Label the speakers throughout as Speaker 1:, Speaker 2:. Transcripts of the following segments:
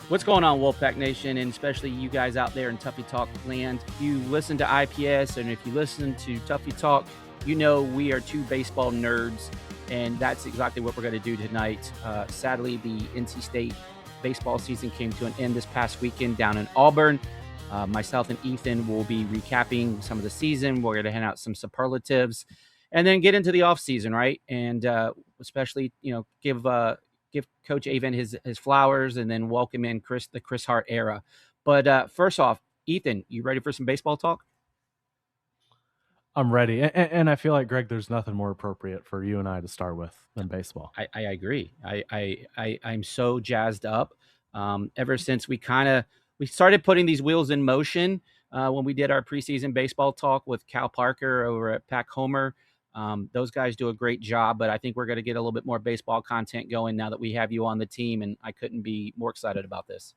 Speaker 1: What's going on, Wolfpack Nation, and especially you guys out there in Tuffy Talk land? If you listen to IPS and if you listen to Tuffy Talk, you know we are two baseball nerds, and that's exactly what we're going to do tonight. Sadly, the NC State baseball season came to an end this past weekend down in Auburn. Myself and Ethan will be recapping some of the season. We're going to hand out some superlatives and then get into the off season, right? And especially, give Coach Avent his flowers and then welcome in the Chris Hart era. But first off, Ethan, you ready for some baseball talk?
Speaker 2: I'm ready. And I feel like, Greg, there's nothing more appropriate for you and I to start with than baseball.
Speaker 1: I agree. I'm so jazzed up. Ever since we started putting these wheels in motion when we did our preseason baseball talk with Cal Parker over at Pack Homer. Those guys do a great job, but I think we're going to get a little bit more baseball content going now that we have you on the team, and I couldn't be more excited about this.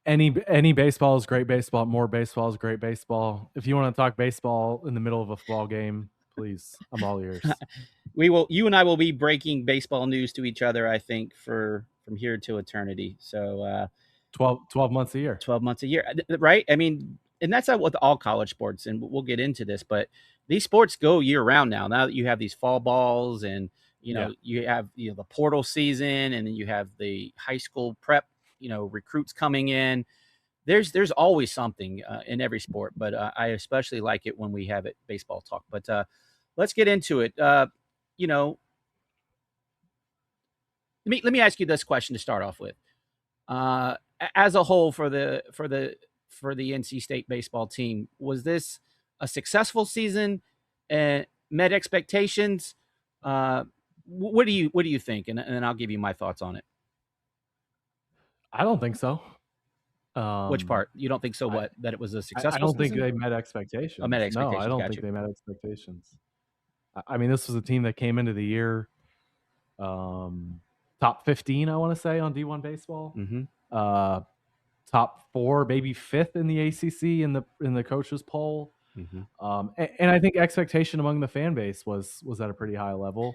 Speaker 2: Any baseball is great baseball. More baseball is great baseball. If you want to talk baseball in the middle of a football game, please, I'm all ears.
Speaker 1: You and I will be breaking baseball news to each other, I think, from here to eternity. So
Speaker 2: 12 months a year.
Speaker 1: 12 months a year, right? I mean, and that's with all college sports, and we'll get into this, but these sports go year round now. Now that you have these fall balls and, you have the portal season, and then you have the high school prep, recruits coming in. There's always something in every sport, but I especially like it when we have it baseball talk. But let's get into it. Let me ask you this question to start off with. As a whole, for the NC State baseball team, was this a successful season? Met expectations? What do you think? And then I'll give you my thoughts on it.
Speaker 2: I don't think so.
Speaker 1: Which part? You don't think so? That it was a successful?
Speaker 2: I don't
Speaker 1: season?
Speaker 2: think they met expectations.
Speaker 1: Met expectations.
Speaker 2: No, I don't think they met expectations. I mean, this was a team that came into the year top 15, I want to say, on D1 baseball.
Speaker 1: Mm-hmm.
Speaker 2: Top 4, maybe 5th in the ACC in the coaches poll.
Speaker 1: Mm-hmm.
Speaker 2: And I think expectation among the fan base was at a pretty high level.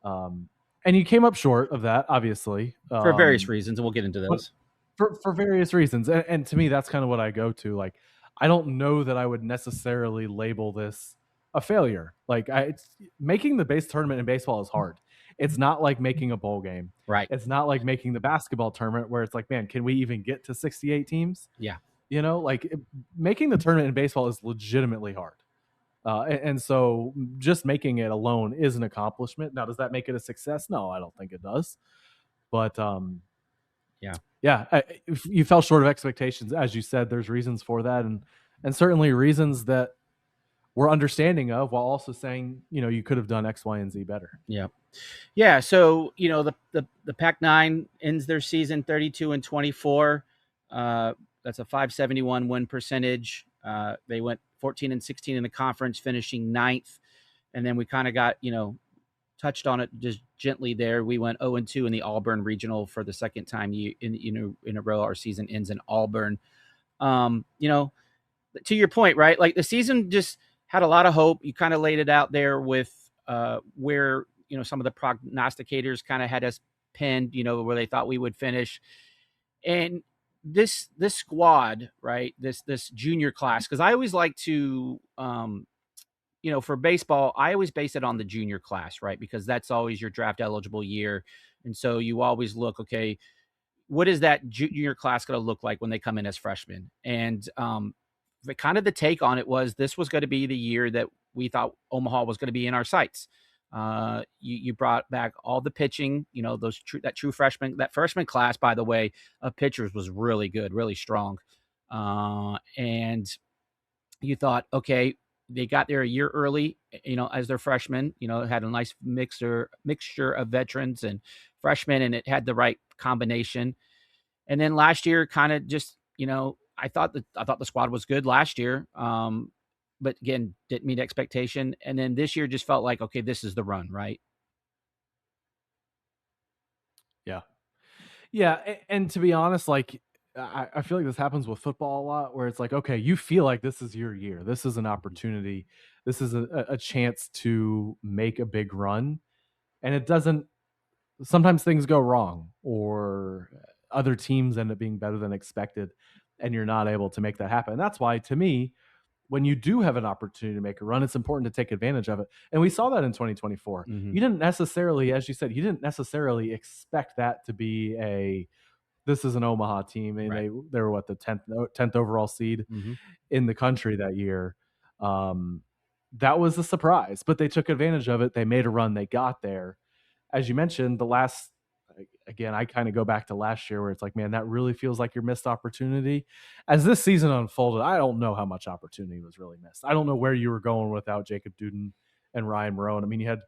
Speaker 2: And you came up short of that, obviously,
Speaker 1: for various reasons, and we'll get into those.
Speaker 2: For various reasons, and to me, that's kind of what I go to. Like, I don't know that I would necessarily label this a failure. Like, making the base tournament in baseball is hard. It's not like making a bowl game.
Speaker 1: Right.
Speaker 2: It's not like making the basketball tournament where it's like, man, can we even get to 68 teams?
Speaker 1: Yeah.
Speaker 2: Like making the tournament in baseball is legitimately hard. And so just making it alone is an accomplishment. Now, does that make it a success? No, I don't think it does. But you fell short of expectations. As you said, there's reasons for that, and certainly reasons that we're understanding of, while also saying, you could have done X, Y, and Z better.
Speaker 1: Yeah. So, the Pac-9 ends their season 32-24. That's a 571 win percentage. They went 14-16 in the conference, finishing 9th. And then we kind of got, touched on it just gently there. We went 0-2 in the Auburn Regional for the second time in a row. Our season ends in Auburn. To your point, right? Like, the season just had a lot of hope. You kind of laid it out there with where, some of the prognosticators kind of had us pinned, where they thought we would finish. And this squad, right? This junior class, because I always like to, for baseball, I always base it on the junior class, right? Because that's always your draft eligible year. And so you always look, okay, what is that junior class going to look like when they come in as freshmen? And the take on it was this was going to be the year that we thought Omaha was going to be in our sights. You brought back all the pitching, that freshman class, by the way, of pitchers was really good, really strong. And you thought, okay, they got there a year early, as their freshmen, it had a nice mixture of veterans and freshmen, and it had the right combination. And then last year kind of just, I thought the squad was good last year. But again, didn't meet expectation. And then this year just felt like, okay, this is the run, right?
Speaker 2: Yeah. Yeah. And to be honest, like, I feel like this happens with football a lot, where it's like, okay, you feel like this is your year. This is an opportunity. This is a chance to make a big run. And it doesn't, sometimes things go wrong, or other teams end up being better than expected, and you're not able to make that happen. And that's why, to me, when you do have an opportunity to make a run, it's important to take advantage of it. And we saw that in 2024.
Speaker 1: Mm-hmm.
Speaker 2: You didn't necessarily, as you said, you didn't necessarily expect that to be this is an Omaha team, and
Speaker 1: Right.
Speaker 2: they were what, the 10th overall seed
Speaker 1: Mm-hmm.
Speaker 2: in the country that year. That was a surprise, but they took advantage of it. They made a run. They got there. As you mentioned, again, I kind of go back to last year where it's like, man, that really feels like your missed opportunity. As this season unfolded, I don't know how much opportunity was really missed. I don't know where you were going without Jacob Dudan and Ryan Marone. I mean, you had,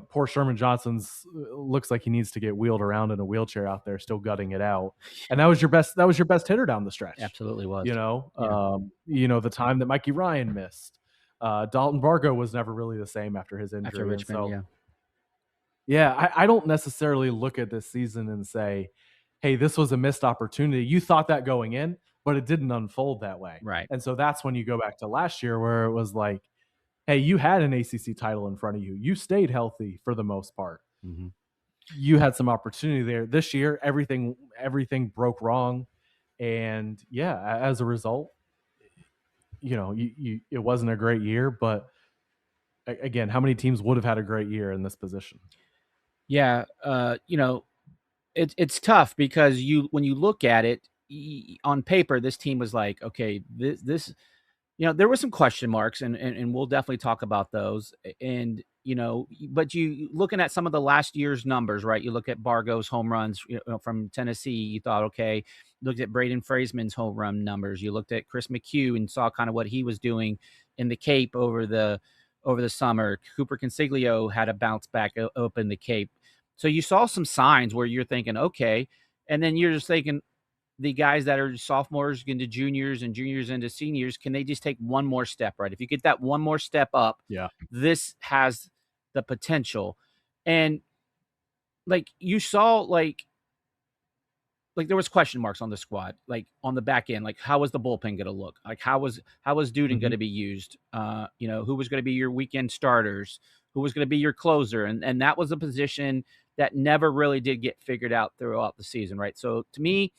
Speaker 2: poor Sherman Johnson's looks like he needs to get wheeled around in a wheelchair out there, still gutting it out. And that was your best hitter down the stretch.
Speaker 1: Absolutely was.
Speaker 2: The time that Mikey Ryan missed. Dalton Bargo was never really the same after his injury.
Speaker 1: After Richmond,
Speaker 2: I don't necessarily look at this season and say, hey, this was a missed opportunity. You thought that going in, but it didn't unfold that way.
Speaker 1: Right.
Speaker 2: And so that's when you go back to last year where it was like, hey, you had an ACC title in front of you. You stayed healthy for the most part.
Speaker 1: Mm-hmm.
Speaker 2: You had some opportunity there. This year, everything broke wrong. And as a result, it wasn't a great year, but again, how many teams would have had a great year in this position?
Speaker 1: Yeah, it's tough because when you look at it on paper, this team was like, okay, this there were some question marks, and we'll definitely talk about those. And but you looking at some of the last year's numbers, right? You look at Bargo's home runs from Tennessee. You thought, okay. Looked at Brayden Freeman's home run numbers. You looked at Chris McHugh and saw kind of what he was doing in the Cape over the summer. Cooper Consiglio had a bounce back up in the Cape. So you saw some signs where you're thinking, okay, and then you're just thinking, the guys that are sophomores into juniors and juniors into seniors, can they just take one more step, right? If you get that one more step up, this has the potential. And like you saw, like there was question marks on the squad, like on the back end, like how was the bullpen going to look? Like how was Dudan going to be used? Who was going to be your weekend starters? Who was going to be your closer? And that was a position that never really did get figured out throughout the season, right? So to me,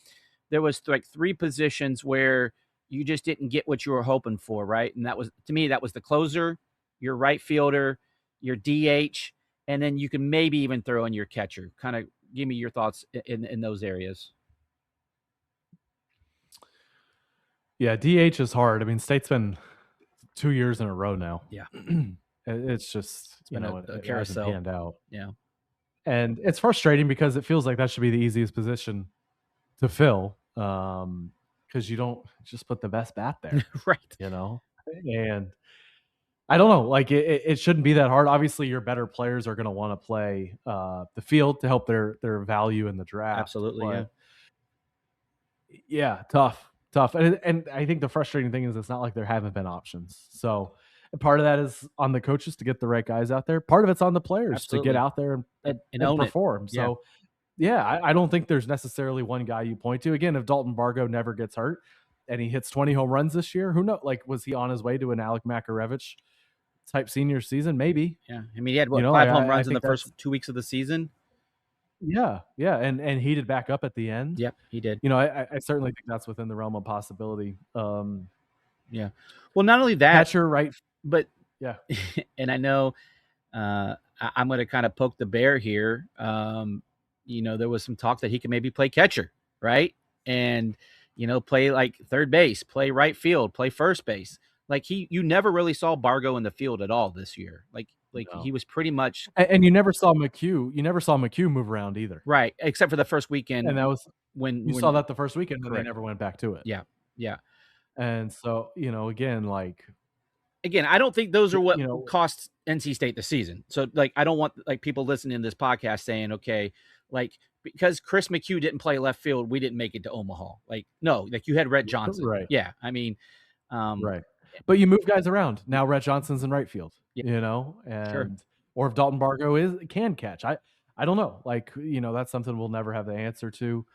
Speaker 1: there was like three positions where you just didn't get what you were hoping for, right? And that was, to me, that was the closer, your right fielder, your DH, and then you can maybe even throw in your catcher. Kind of give me your thoughts in those areas.
Speaker 2: Yeah, DH is hard. I mean, State's been 2 years in a row now.
Speaker 1: Yeah.
Speaker 2: It's just,
Speaker 1: a carousel.
Speaker 2: It hasn't panned out.
Speaker 1: Yeah.
Speaker 2: And it's frustrating because it feels like that should be the easiest position to fill, because you don't just put the best bat there.
Speaker 1: Right.
Speaker 2: And I don't know, like it shouldn't be that hard. Obviously, your better players are going to want to play the field to help their value in the draft.
Speaker 1: Absolutely,
Speaker 2: yeah, tough. And I think the frustrating thing is it's not like there haven't been options. So part of that is on the coaches to get the right guys out there. Part of it's on the players to get out there and perform. It. So I don't think there's necessarily one guy you point to. Again, if Dalton Bargo never gets hurt and he hits 20 home runs this year, who knows? Like, was he on his way to an Alec Makarevich type senior season? Maybe.
Speaker 1: Yeah. I mean, he had 5 home runs in the first 2 weeks of the season.
Speaker 2: Yeah. And heated back up at the end.
Speaker 1: Yep, he did.
Speaker 2: I certainly think that's within the realm of possibility.
Speaker 1: Yeah. Well, not only that,
Speaker 2: catcher, right?
Speaker 1: But
Speaker 2: yeah.
Speaker 1: And I know I'm going to kind of poke the bear here. There was some talk that he could maybe play catcher, right? And, play like third base, play right field, play first base. Like you never really saw Bargo in the field at all this year. Like no. He was pretty much.
Speaker 2: And you never saw McHugh. You never saw McHugh move around either.
Speaker 1: Right. Except for the first weekend.
Speaker 2: And that was
Speaker 1: when
Speaker 2: you saw that the first weekend, and they never went back to it.
Speaker 1: Yeah. Yeah.
Speaker 2: And so,
Speaker 1: again, I don't think those are what cost NC State the season. So I don't want people listening to this podcast saying, okay, because Chris McHugh didn't play left field, we didn't make it to Omaha. No, you had Rett Johnson.
Speaker 2: Right.
Speaker 1: Yeah. I mean,
Speaker 2: right. But you move guys around. Now Rett Johnson's in right field, and
Speaker 1: sure.
Speaker 2: Or if Dalton Bargo can catch. I don't know. That's something we'll never have the answer to.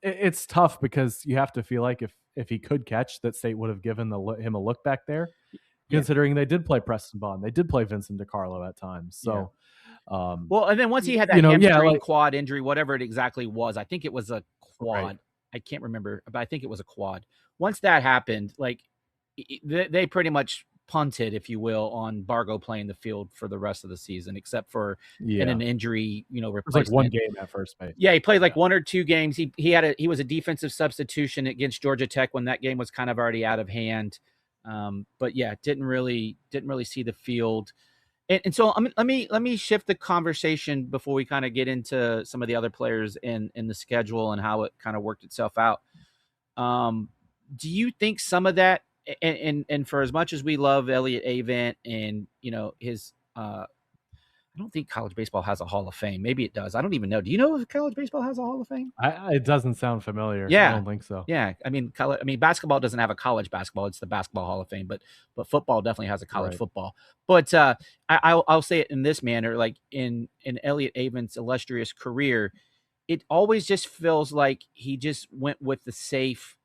Speaker 2: It's tough because you have to feel like if he could catch, that State would have given him a look back there. considering they did play Preston Bond, they did play Vincent DiCarlo at times. So,
Speaker 1: well, and then once he had that hamstring quad injury, whatever it exactly was, I think it was a quad. Right. I can't remember, but I think it was a quad. Once that happened, like they pretty much punted, if you will, on Bargo playing the field for the rest of the season, except for in an injury, replacement.
Speaker 2: It was like one game at first base.
Speaker 1: Yeah, he played like 1 or 2 games. He was a defensive substitution against Georgia Tech when that game was kind of already out of hand. But yeah, didn't really see the field. And so let me shift the conversation before we kind of get into some of the other players in the schedule and how it kind of worked itself out. Do you think some of that, and for as much as we love Elliott Avent and his I don't think college baseball has a Hall of Fame. Maybe it does. I don't even know. Do you know if college baseball has a Hall of Fame?
Speaker 2: It doesn't sound familiar.
Speaker 1: Yeah.
Speaker 2: I don't think so.
Speaker 1: Yeah. I mean, basketball doesn't have a college basketball. It's the Basketball Hall of Fame, but football definitely has a college football. But I'll say it in this manner, like in Elliott Avent's illustrious career, it always just feels like he just went with the safe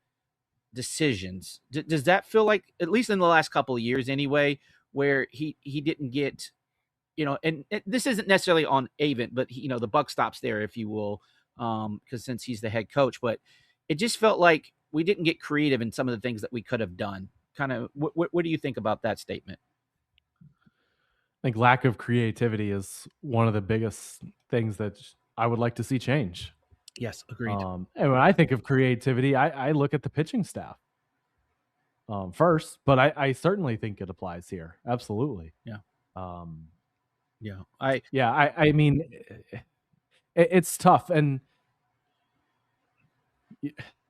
Speaker 1: decisions. Does that feel like, at least in the last couple of years anyway, where he didn't get, and this isn't necessarily on Avent, but the buck stops there, if you will, because since he's the head coach, but it just felt like we didn't get creative in some of the things that we could have done. Kind of, what do you think about that statement?
Speaker 2: I think lack of creativity is one of the biggest things that I would like to see change.
Speaker 1: Yes, agreed.
Speaker 2: And when I think of creativity, I look at the pitching staff first, but I certainly think it applies here. Absolutely.
Speaker 1: Yeah.
Speaker 2: I mean, it's tough, and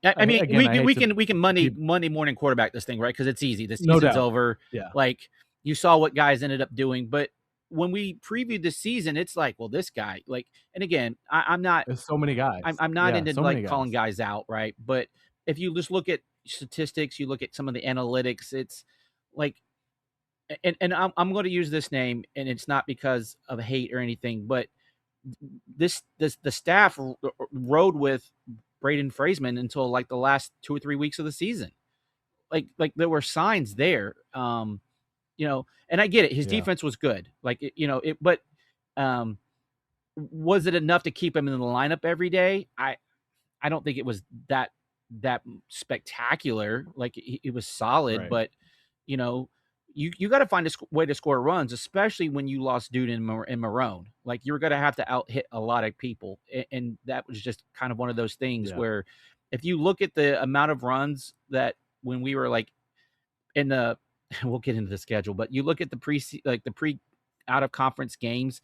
Speaker 1: I mean, again, we can Monday morning quarterback this thing, right? Because it's easy. The season's over.
Speaker 2: Yeah.
Speaker 1: Like, you saw what guys ended up doing, but when we previewed the season, it's like, well, this guy, like, and again, I'm not.
Speaker 2: There's so many guys.
Speaker 1: I'm not into calling guys out, right? But if you just look at statistics, you look at some of the analytics, it's like, and I'm going to use this name, and it's not because of hate or anything, but the staff rode with Brayden Freeman until like the last 2 or 3 weeks of the season. Like there were signs there, and I get it. His defense was good, but was it enough to keep him in the lineup every day? I don't think it was that spectacular. Like, it was solid, right. But you got to find a way to score runs, especially when you lost Dudan and Marone. Like, you're going to have to out hit a lot of people. And that was just kind of one of those things where if you look at the amount of runs that when we were like in the, we'll get into the schedule, but you look at the pre out of conference games,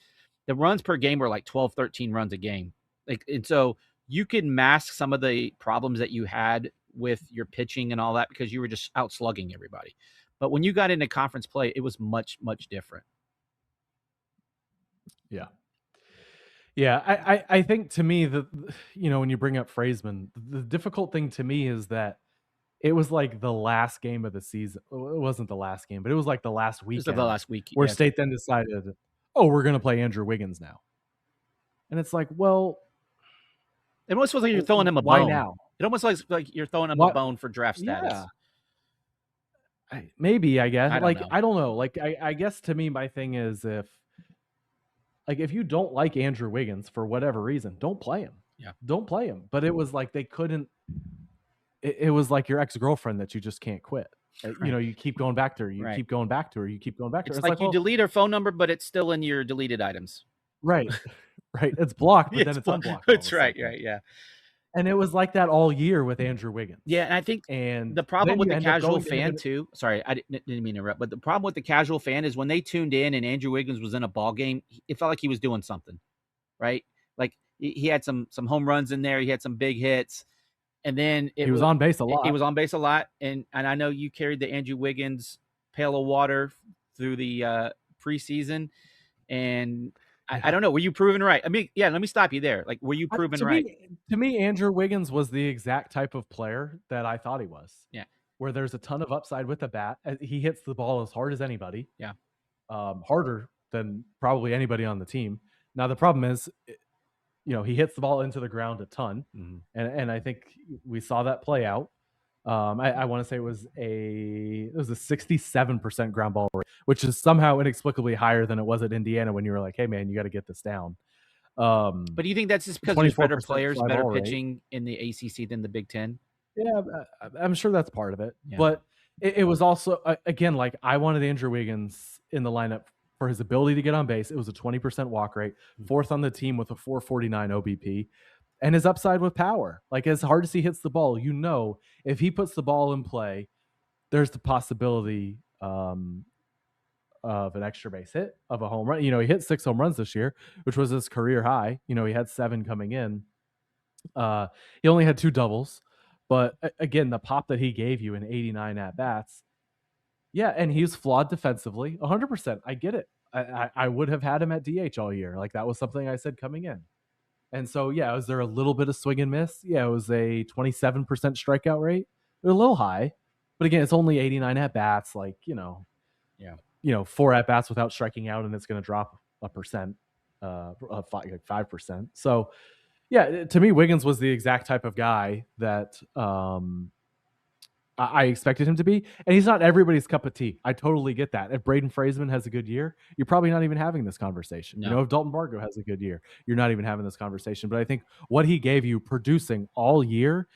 Speaker 1: the runs per game were like 12, 13 runs a game. Like, and so you could mask some of the problems that you had with your pitching and all that because you were just out slugging everybody. But when you got into conference play, it was much, much different.
Speaker 2: Yeah. Yeah. I think, to me, when you bring up Freeman, the difficult thing to me is that it was like the last game of the season. It wasn't the last game, but it was like the last weekend.
Speaker 1: It was the last week.
Speaker 2: Where State then decided, we're going to play Andrew Wiggins now. And it's like, well.
Speaker 1: It almost feels like you're throwing him a bone. Why now? It almost looks like you're throwing him a bone for draft status.
Speaker 2: Yeah. Maybe, I guess.
Speaker 1: I
Speaker 2: don't know. Like, I guess, to me, my thing is, if you don't like Andrew Wiggins for whatever reason, don't play him.
Speaker 1: Yeah.
Speaker 2: Don't play him. But it was like they couldn't. It was like your ex-girlfriend that you just can't quit. Right. You keep going back to her. You keep going back to her. You keep going back to her.
Speaker 1: It's like you delete her phone number, but it's still in your deleted items.
Speaker 2: Right. Right. It's blocked, but then it's unblocked.
Speaker 1: That's right. Right. Yeah.
Speaker 2: And it was like that all year with Andrew Wiggins.
Speaker 1: Yeah, and I think the problem with the casual fan too. Sorry, I didn't mean to interrupt, but the problem with the casual fan is when they tuned in and Andrew Wiggins was in a ball game, it felt like he was doing something, right? Like, he had some home runs in there, he had some big hits, and then
Speaker 2: he was on base a lot.
Speaker 1: He was on base a lot, and I know you carried the Andrew Wiggins pail of water through the preseason, and I don't know. Were you proven right? I mean, yeah, let me stop you there. Like, were you proven right?
Speaker 2: To me, Andrew Wiggins was the exact type of player that I thought he was.
Speaker 1: Yeah.
Speaker 2: Where there's a ton of upside with the bat. He hits the ball as hard as anybody.
Speaker 1: Yeah.
Speaker 2: Harder than probably anybody on the team. Now, the problem is, he hits the ball into the ground a ton.
Speaker 1: Mm-hmm.
Speaker 2: And I think we saw that play out. I want to say it was a 67% ground ball rate, which is somehow inexplicably higher than it was at Indiana when you were like, hey man, you got to get this down.
Speaker 1: But do you think that's just because there's better players, better pitching in the ACC than the Big Ten?
Speaker 2: Yeah, I'm sure that's part of it.
Speaker 1: Yeah.
Speaker 2: But it was also, again, like I wanted Andrew Wiggins in the lineup for his ability to get on base. It was a 20% walk rate, fourth on the team with a 449 OBP, and his upside with power. Like as hard as he hits the ball, if he puts the ball in play, there's the possibility of an extra base hit, of a home run. He hit 6 home runs this year, which was his career high. He had 7 coming in. He only had 2 doubles, but again, the pop that he gave you in 89 at bats, yeah, and he's flawed defensively, 100%. I get it. I would have had him at DH all year. Like that was something I said coming in. And so, yeah, was there a little bit of swing and miss? Yeah, it was a 27% strikeout rate. They're a little high, but again, it's only 89 at bats. Like 4 at bats without striking out, and it's going to drop a percent, like 5%. So, yeah, to me, Wiggins was the exact type of guy that I expected him to be, and he's not everybody's cup of tea. I totally get that. If Brayden Freeman has a good year, you're probably not even having this conversation.
Speaker 1: No.
Speaker 2: If Dalton Bargo has a good year, you're not even having this conversation. But I think what he gave you producing all year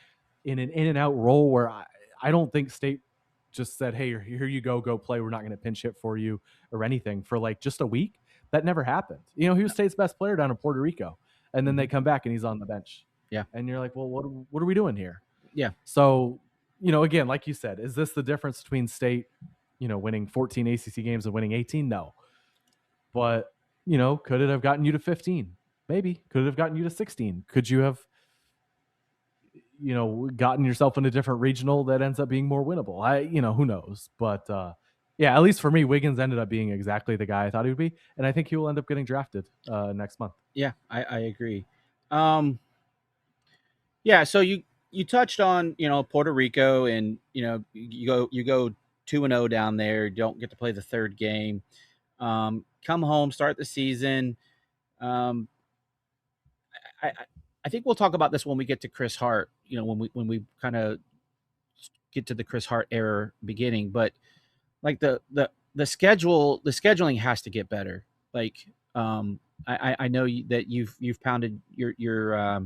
Speaker 2: in an in and out role where I don't think State just said, hey, here you go play. We're not going to pinch hit for you or anything for like just a week. That never happened. He was State's best player down in Puerto Rico. And then they come back and he's on the bench.
Speaker 1: Yeah.
Speaker 2: And you're like, well, what are we doing here?
Speaker 1: Yeah.
Speaker 2: So, again, like you said, is this the difference between State, winning 14 ACC games and winning 18? No. But, could it have gotten you to 15? Maybe. Could it have gotten you to 16? Could you have, gotten yourself in a different regional that ends up being more winnable? Who knows? But, yeah, at least for me, Wiggins ended up being exactly the guy I thought he would be. And I think he will end up getting drafted next month.
Speaker 1: Yeah, I agree. Yeah, so you touched on, Puerto Rico, and, you go 2-0 down there, don't get to play the third game. Come home, start the season. I think we'll talk about this when we get to Chris Hart, when we kind of get to the Chris Hart era beginning, but like the scheduling has to get better. Like I know that you've pounded your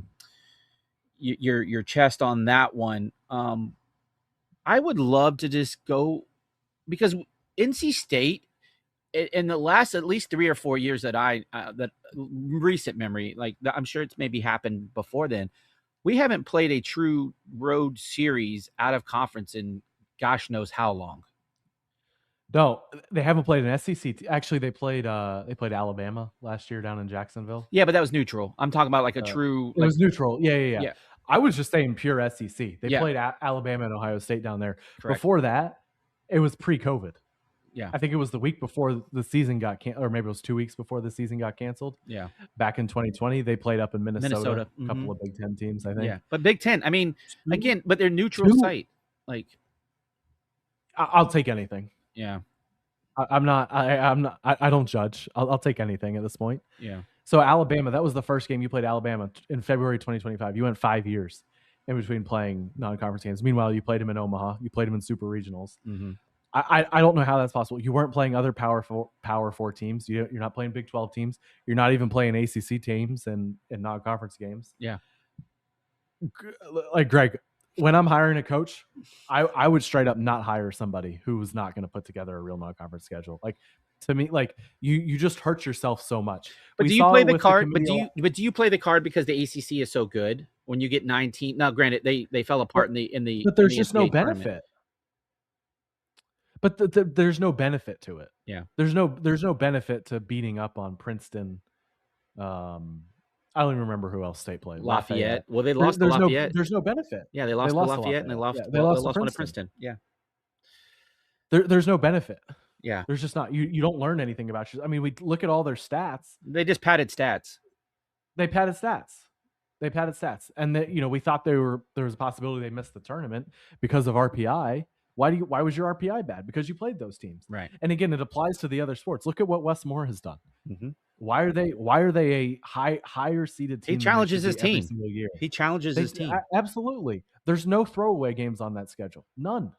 Speaker 1: chest on that one. I would love to just go, because NC State in the last at least 3 or 4 years that that recent memory, like I'm sure it's maybe happened before then, we haven't played a true road series out of conference in gosh knows how long.
Speaker 2: No, they haven't played an SEC. Actually, they played Alabama last year down in Jacksonville.
Speaker 1: Yeah, but that was neutral. I'm talking about like a true.
Speaker 2: It was neutral. Yeah. I was just saying pure SEC. They played Alabama and Ohio State down there. Correct. Before that, it was pre-COVID.
Speaker 1: Yeah,
Speaker 2: I think it was the week before the season got canceled, or maybe it was 2 weeks before the season got canceled.
Speaker 1: Yeah,
Speaker 2: back in 2020, they played up in Minnesota. A couple of Big Ten teams, I think.
Speaker 1: Yeah, but Big Ten, I mean, again, but they're neutral site. Like,
Speaker 2: I'll take anything.
Speaker 1: Yeah,
Speaker 2: I'm not. I don't judge. I'll take anything at this point.
Speaker 1: Yeah.
Speaker 2: So Alabama, that was the first game you played Alabama in February 2025. You went 5 years in between playing non-conference games. Meanwhile, you played them in Omaha. You played them in super regionals.
Speaker 1: Mm-hmm.
Speaker 2: I don't know how that's possible. You weren't playing other Power Four teams. You're not playing Big 12 teams. You're not even playing ACC teams and non-conference games.
Speaker 1: Yeah.
Speaker 2: Like Greg, when I'm hiring a coach, I would straight up not hire somebody who's not going to put together a real non-conference schedule. Like, to me, like you just hurt yourself so much.
Speaker 1: But do you play the card? But do you play the card because the ACC is so good? When you get 19, now granted they fell apart in the.
Speaker 2: But there's just no benefit. But there's no benefit to it.
Speaker 1: Yeah.
Speaker 2: There's no benefit to beating up on Princeton. I don't even remember who else State played.
Speaker 1: Lafayette. Well, they lost to Lafayette.
Speaker 2: There's no benefit.
Speaker 1: Yeah, they lost to Lafayette, and they lost one to Princeton. Yeah.
Speaker 2: There's no benefit.
Speaker 1: Yeah.
Speaker 2: There's just not. You don't learn anything about you. I mean, we look at all their stats.
Speaker 1: They just padded stats.
Speaker 2: They padded stats. And we thought there was a possibility they missed the tournament because of RPI. Why was your RPI bad? Because you played those teams.
Speaker 1: Right.
Speaker 2: And again, it applies to the other sports. Look at what Westmore has done.
Speaker 1: Mm-hmm.
Speaker 2: Why are they a higher seeded team?
Speaker 1: He challenges his team.
Speaker 2: Every single year.
Speaker 1: He challenges his team.
Speaker 2: Absolutely. There's no throwaway games on that schedule. None.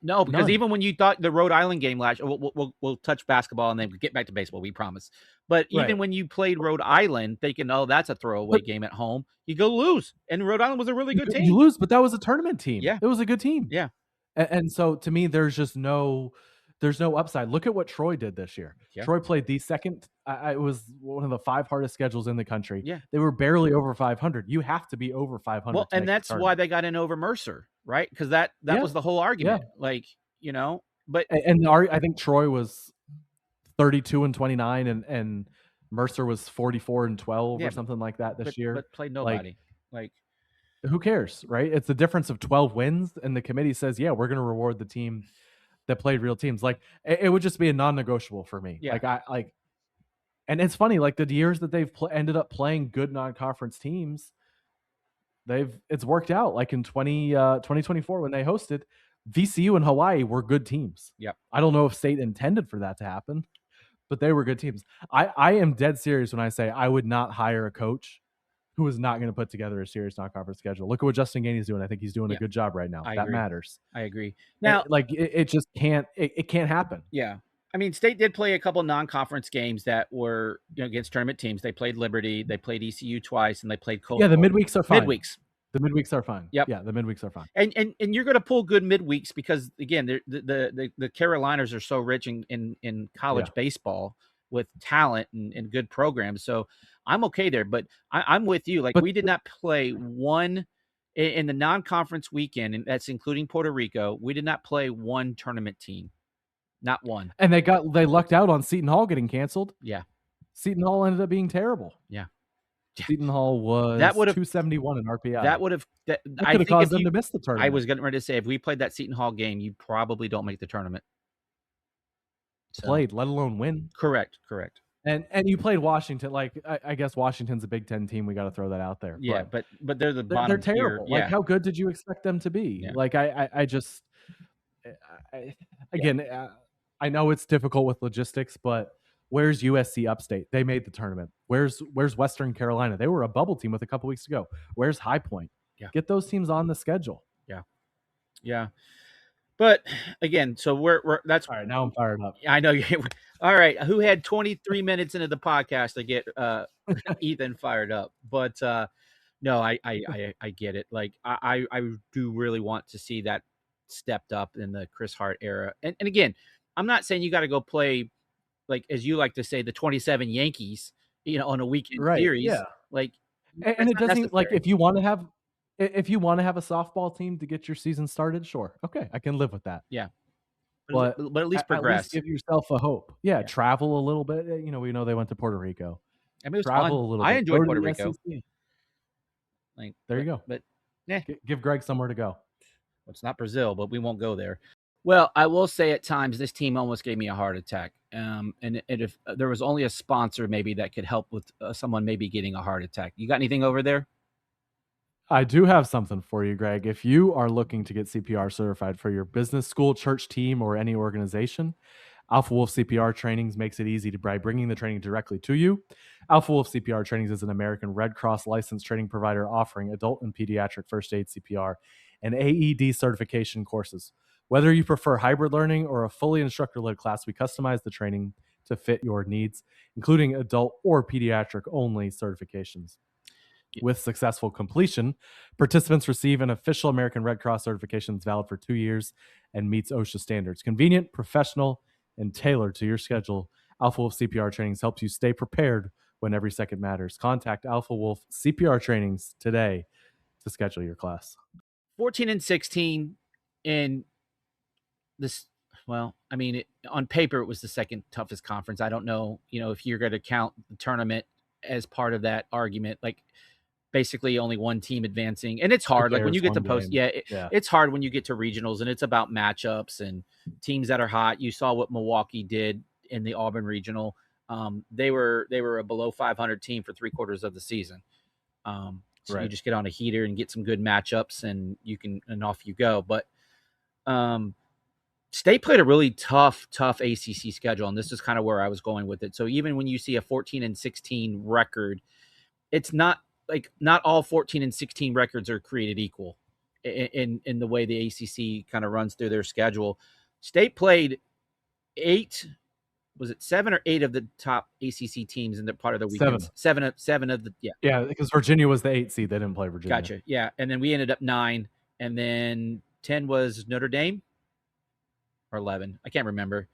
Speaker 1: No, because
Speaker 2: None.
Speaker 1: even when you thought the Rhode Island game last, we'll touch basketball and then get back to baseball. We promise. But even
Speaker 2: Right.
Speaker 1: when you played Rhode Island, thinking, "Oh, that's a throwaway
Speaker 2: But
Speaker 1: game at home," you go lose, and Rhode Island was a really good
Speaker 2: you
Speaker 1: team.
Speaker 2: lose, but that was a tournament team.
Speaker 1: Yeah,
Speaker 2: It was a good team.
Speaker 1: yeah,
Speaker 2: And so to me, there's no upside. Look at what Troy did this year.
Speaker 1: yeah,
Speaker 2: Troy played the second. It was one of the 5 hardest schedules in the country.
Speaker 1: yeah.
Speaker 2: They were barely over 500. You have to be over 500
Speaker 1: Well,
Speaker 2: to
Speaker 1: and
Speaker 2: make the
Speaker 1: that's why
Speaker 2: tournament.
Speaker 1: they got in over Mercer, right? Because that
Speaker 2: Yeah,
Speaker 1: was the whole
Speaker 2: yeah.
Speaker 1: argument. Like, but
Speaker 2: And I think Troy was 32-29, and Mercer was 44-12
Speaker 1: yeah,
Speaker 2: or something like that this year.
Speaker 1: but played
Speaker 2: Like,
Speaker 1: nobody. Like,
Speaker 2: who cares, right? It's the difference of 12 wins, and the committee says, yeah, we're going to reward the team that played real teams. Like, it would just be a non-negotiable for me.
Speaker 1: yeah,
Speaker 2: And it's funny, like the years that they've ended up playing good non-conference teams, it's worked out. Like in 2024 when they hosted, VCU and Hawaii were good teams.
Speaker 1: Yep.
Speaker 2: I don't know if state intended for that to happen, but they were good teams. I am dead serious when I say I would not hire a coach who is not going to put together a serious non-conference schedule. Look at what Justin Gainey's doing. I think he's doing a good job right now.
Speaker 1: I
Speaker 2: that
Speaker 1: agree.
Speaker 2: matters.
Speaker 1: I agree. Now,
Speaker 2: it just can't. It can't happen.
Speaker 1: Yeah. I mean, State did play a couple non-conference games that were against tournament teams. They played Liberty, they played ECU twice, and they played Coastal.
Speaker 2: Yeah, the midweeks are fine.
Speaker 1: The
Speaker 2: midweeks are fine.
Speaker 1: Yep.
Speaker 2: Yeah, the midweeks are fine.
Speaker 1: And you're going to pull good midweeks because again, the Carolinas are so rich in college baseball with talent and good programs. So I'm okay there, but I'm with you. Like, we did not play one in the non-conference weekend, and that's including Puerto Rico. We did not play one tournament team. Not one.
Speaker 2: And they lucked out on Seton Hall getting canceled.
Speaker 1: Yeah.
Speaker 2: Seton Hall ended up being terrible.
Speaker 1: Yeah.
Speaker 2: Seton Hall was 271 in RPI.
Speaker 1: That would have
Speaker 2: I think caused them to miss the tournament.
Speaker 1: I was getting ready to say, if we played that Seton Hall game, you probably don't make the tournament.
Speaker 2: Played, let alone win.
Speaker 1: Correct.
Speaker 2: And you played Washington. Like, I guess Washington's a Big Ten team. We got to throw that out there.
Speaker 1: Yeah, but they're the bottom.
Speaker 2: They're terrible.
Speaker 1: Tier.
Speaker 2: Like, how good did you expect them to be?
Speaker 1: Yeah.
Speaker 2: Like, I know it's difficult with logistics, but where's USC Upstate? They made the tournament. Where's Western Carolina? They were a bubble team with a couple weeks ago. Where's High Point?
Speaker 1: Yeah.
Speaker 2: Get those teams on the schedule.
Speaker 1: Yeah. But again, so we're that's
Speaker 2: all right. Now I'm fired up.
Speaker 1: I know you. All right. Who had 23 minutes into the podcast to get Ethan fired up? But no, I get it. Like, I do really want to see that stepped up in the Chris Hart era. And again, I'm not saying you got to go play, like, as you like to say, the 27 Yankees, on a weekend series.
Speaker 2: Yeah.
Speaker 1: Like,
Speaker 2: and it doesn't, like, if you want to have a softball team to get your season started, sure. Okay. I can live with that.
Speaker 1: Yeah.
Speaker 2: But
Speaker 1: at least progress.
Speaker 2: At least give yourself a hope. Yeah. Travel a little bit. We know they went to Puerto Rico.
Speaker 1: I mean, it was
Speaker 2: travel
Speaker 1: fun.
Speaker 2: a little
Speaker 1: I
Speaker 2: bit.
Speaker 1: enjoyed Puerto Rico.
Speaker 2: Like, there you go.
Speaker 1: But yeah,
Speaker 2: give Greg somewhere to go.
Speaker 1: Well, it's not Brazil, but we won't go there. Well, I will say at times this team almost gave me a heart attack. And if there was only a sponsor maybe that could help with someone maybe getting a heart attack. You got anything over there?
Speaker 2: I do have something for you, Greg. If you are looking to get CPR certified for your business, school, church, team, or any organization, Alpha Wolf CPR Trainings makes it easy by bringing the training directly to you. Alpha Wolf CPR Trainings is an American Red Cross licensed training provider offering adult and pediatric first aid CPR and AED certification courses. Whether you prefer hybrid learning or a fully instructor-led class, we customize the training to fit your needs, including adult or pediatric only certifications. With successful completion, participants receive an official American Red Cross certification that's valid for 2 years and meets OSHA standards. Convenient, professional, and tailored to your schedule, Alpha Wolf CPR Trainings helps you stay prepared when every second matters. Contact Alpha Wolf CPR Trainings today to schedule your class.
Speaker 1: 14 and 16 in this. Well, I mean, on paper, it was the second toughest conference. I don't know, if you're going to count the tournament as part of that argument. Like, basically only one team advancing, and it's hard. Like, when you get to post, it's hard when you get to regionals, and it's about matchups and teams that are hot. You saw what Milwaukee did in the Auburn Regional. They were a below 500 team for 3/4 of the season. So you just get on a heater and get some good matchups, and off you go. But State played a really tough ACC schedule, and this is kind of where I was going with it. So even when you see a 14 and 16 record, it's not all 14 and 16 records are created equal. in the way the ACC kind of runs through their schedule. State played 7 or 8 of the top ACC teams in the part of the weekends? 7 of the, yeah.
Speaker 2: Yeah, because Virginia was the 8 seed. They didn't play Virginia.
Speaker 1: Gotcha. Yeah, and then we ended up 9, and then 10 was Notre Dame, or 11. I can't remember,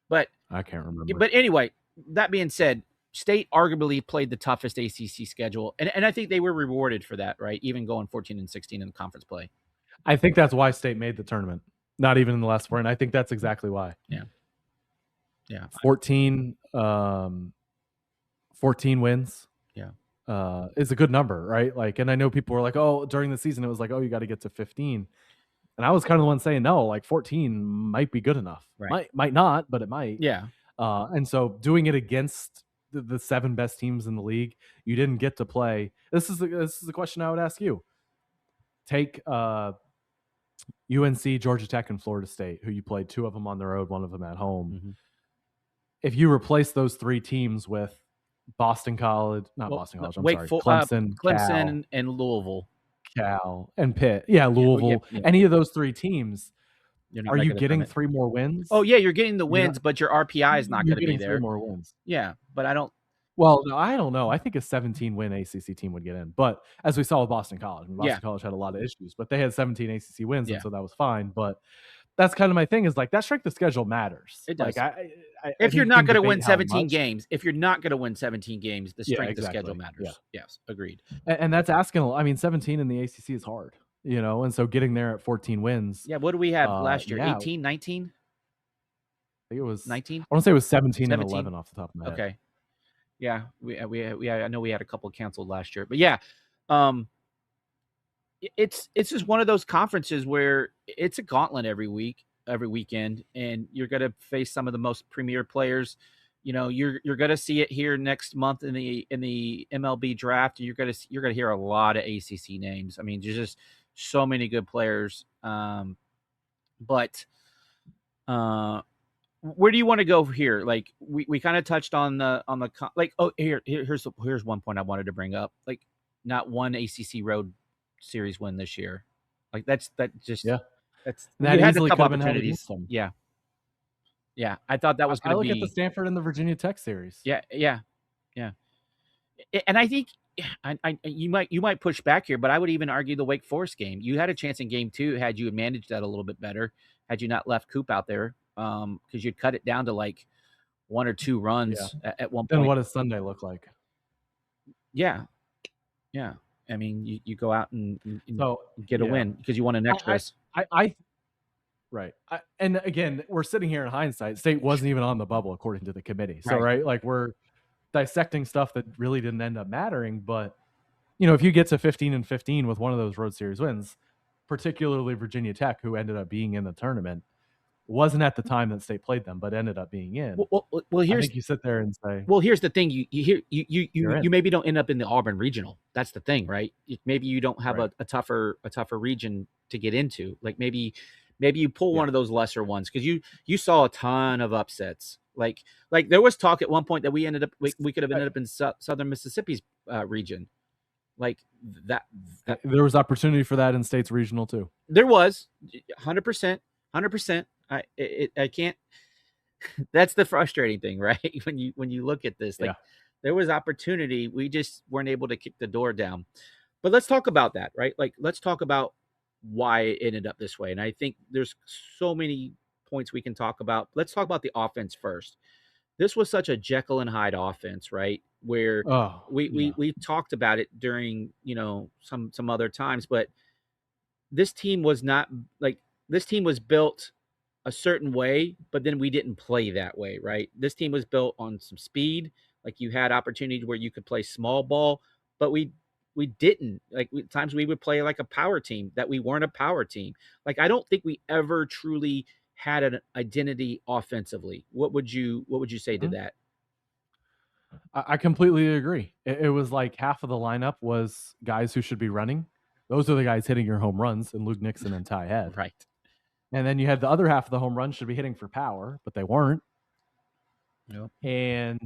Speaker 1: but
Speaker 2: I can't remember.
Speaker 1: But anyway, that being said, State arguably played the toughest ACC schedule, and I think they were rewarded for that, right? Even going 14-16 in the conference play.
Speaker 2: I think that's why State made the tournament, not even in the last 4, and I think that's exactly why.
Speaker 1: Yeah.
Speaker 2: 14 wins.
Speaker 1: Yeah.
Speaker 2: Is a good number, right? Like, and I know people were like, oh, during the season, it was like, oh, you got to get to 15. And I was kind of the one saying, no, like 14 might be good enough.
Speaker 1: Right.
Speaker 2: Might not, but it might.
Speaker 1: Yeah.
Speaker 2: And so doing it against the 7 best teams in the league, you didn't get to play. This is the question I would ask you. Take UNC, Georgia Tech, and Florida State, who you played 2 of them on the road, 1 of them at home.
Speaker 1: Mm-hmm.
Speaker 2: If you replace those 3 teams with Boston College, Boston College, Clemson,
Speaker 1: Cal, and Louisville.
Speaker 2: Cal and Pitt. Yeah, Louisville. Yeah. Any of those 3 teams, are you getting 3 more wins?
Speaker 1: Oh, yeah, you're getting the wins, but your RPI is not going to be there.
Speaker 2: 3 more wins.
Speaker 1: Yeah, but I don't.
Speaker 2: Well, no, I don't know. I think a 17-win ACC team would get in. But as we saw with Boston College, Boston College had a lot of issues, but they had 17 ACC wins, and so that was fine. But that's kind of my thing, is like that strength of schedule matters.
Speaker 1: It does.
Speaker 2: Like,
Speaker 1: if you're not going to win 17 games, the strength of schedule matters. Yeah. Yes, agreed.
Speaker 2: And that's asking. I mean, 17 in the ACC is hard, and so getting there at 14 wins.
Speaker 1: Yeah, what do we have last year? 18, 19?
Speaker 2: I think it was
Speaker 1: 19.
Speaker 2: I want to say it was 17 and 11 off the top of my head.
Speaker 1: Okay. Yeah, I know we had a couple canceled last year, but yeah, it's just one of those conferences where it's a gauntlet every weekend, and you're going to face some of the most premier players. You're going to see it here next month in the MLB draft. You're going to hear a lot of ACC names. I mean, there's just so many good players. But where do you want to go here? Like we kind of touched on the like, oh, here's one point I wanted to bring up. Like, not one ACC road series win this year. Like that's
Speaker 2: that
Speaker 1: you had a couple opportunities. Yeah. I thought that was going to be.
Speaker 2: I look at the Stanford and the Virginia Tech series.
Speaker 1: Yeah. And I think you might push back here, but I would even argue the Wake Forest game. You had a chance in game 2 had you managed that a little bit better, had you not left Coop out there, because you'd cut it down to like 1 or 2 runs at one point.
Speaker 2: Then what does Sunday look like?
Speaker 1: Yeah. I mean, you go out and get a win because you won an extras.
Speaker 2: Right. And again, we're sitting here in hindsight. State wasn't even on the bubble according to the committee. So, right, like we're dissecting stuff that really didn't end up mattering. But, if you get to 15-15 with one of those road series wins, particularly Virginia Tech, who ended up being in the tournament, wasn't at the time that State played them, but ended up being in.
Speaker 1: Well,
Speaker 2: I think you sit there and say,
Speaker 1: well, here's the thing. You maybe don't end up in the Auburn Regional. That's the thing, right? Maybe you don't have a tougher region to get into. Like maybe you pull one of those lesser ones, because you saw a ton of upsets. Like there was talk at one point that we could have ended up in Southern Mississippi's region. Like that
Speaker 2: there was opportunity for that in State's regional too.
Speaker 1: There was 100%. I can't. That's the frustrating thing, right? When you look at this, like there was opportunity, we just weren't able to kick the door down. But let's talk about that, right? Like let's talk about why it ended up this way. And I think there's so many points we can talk about. Let's talk about the offense first. This was such a Jekyll and Hyde offense, right? Where we talked about it during some other times, but this team was not like. This team was built a certain way, but then we didn't play that way, right? This team was built on some speed. Like you had opportunities where you could play small ball, but we didn't. Like times we would play like a power team, that we weren't a power team. Like I don't think we ever truly had an identity offensively. What would you say to that?
Speaker 2: I completely agree. It was like half of the lineup was guys who should be running. Those are the guys hitting your home runs, and Luke Nixon and Ty Head.
Speaker 1: Right.
Speaker 2: And then you had the other half of the home runs should be hitting for power, but they weren't.
Speaker 1: Yep.
Speaker 2: And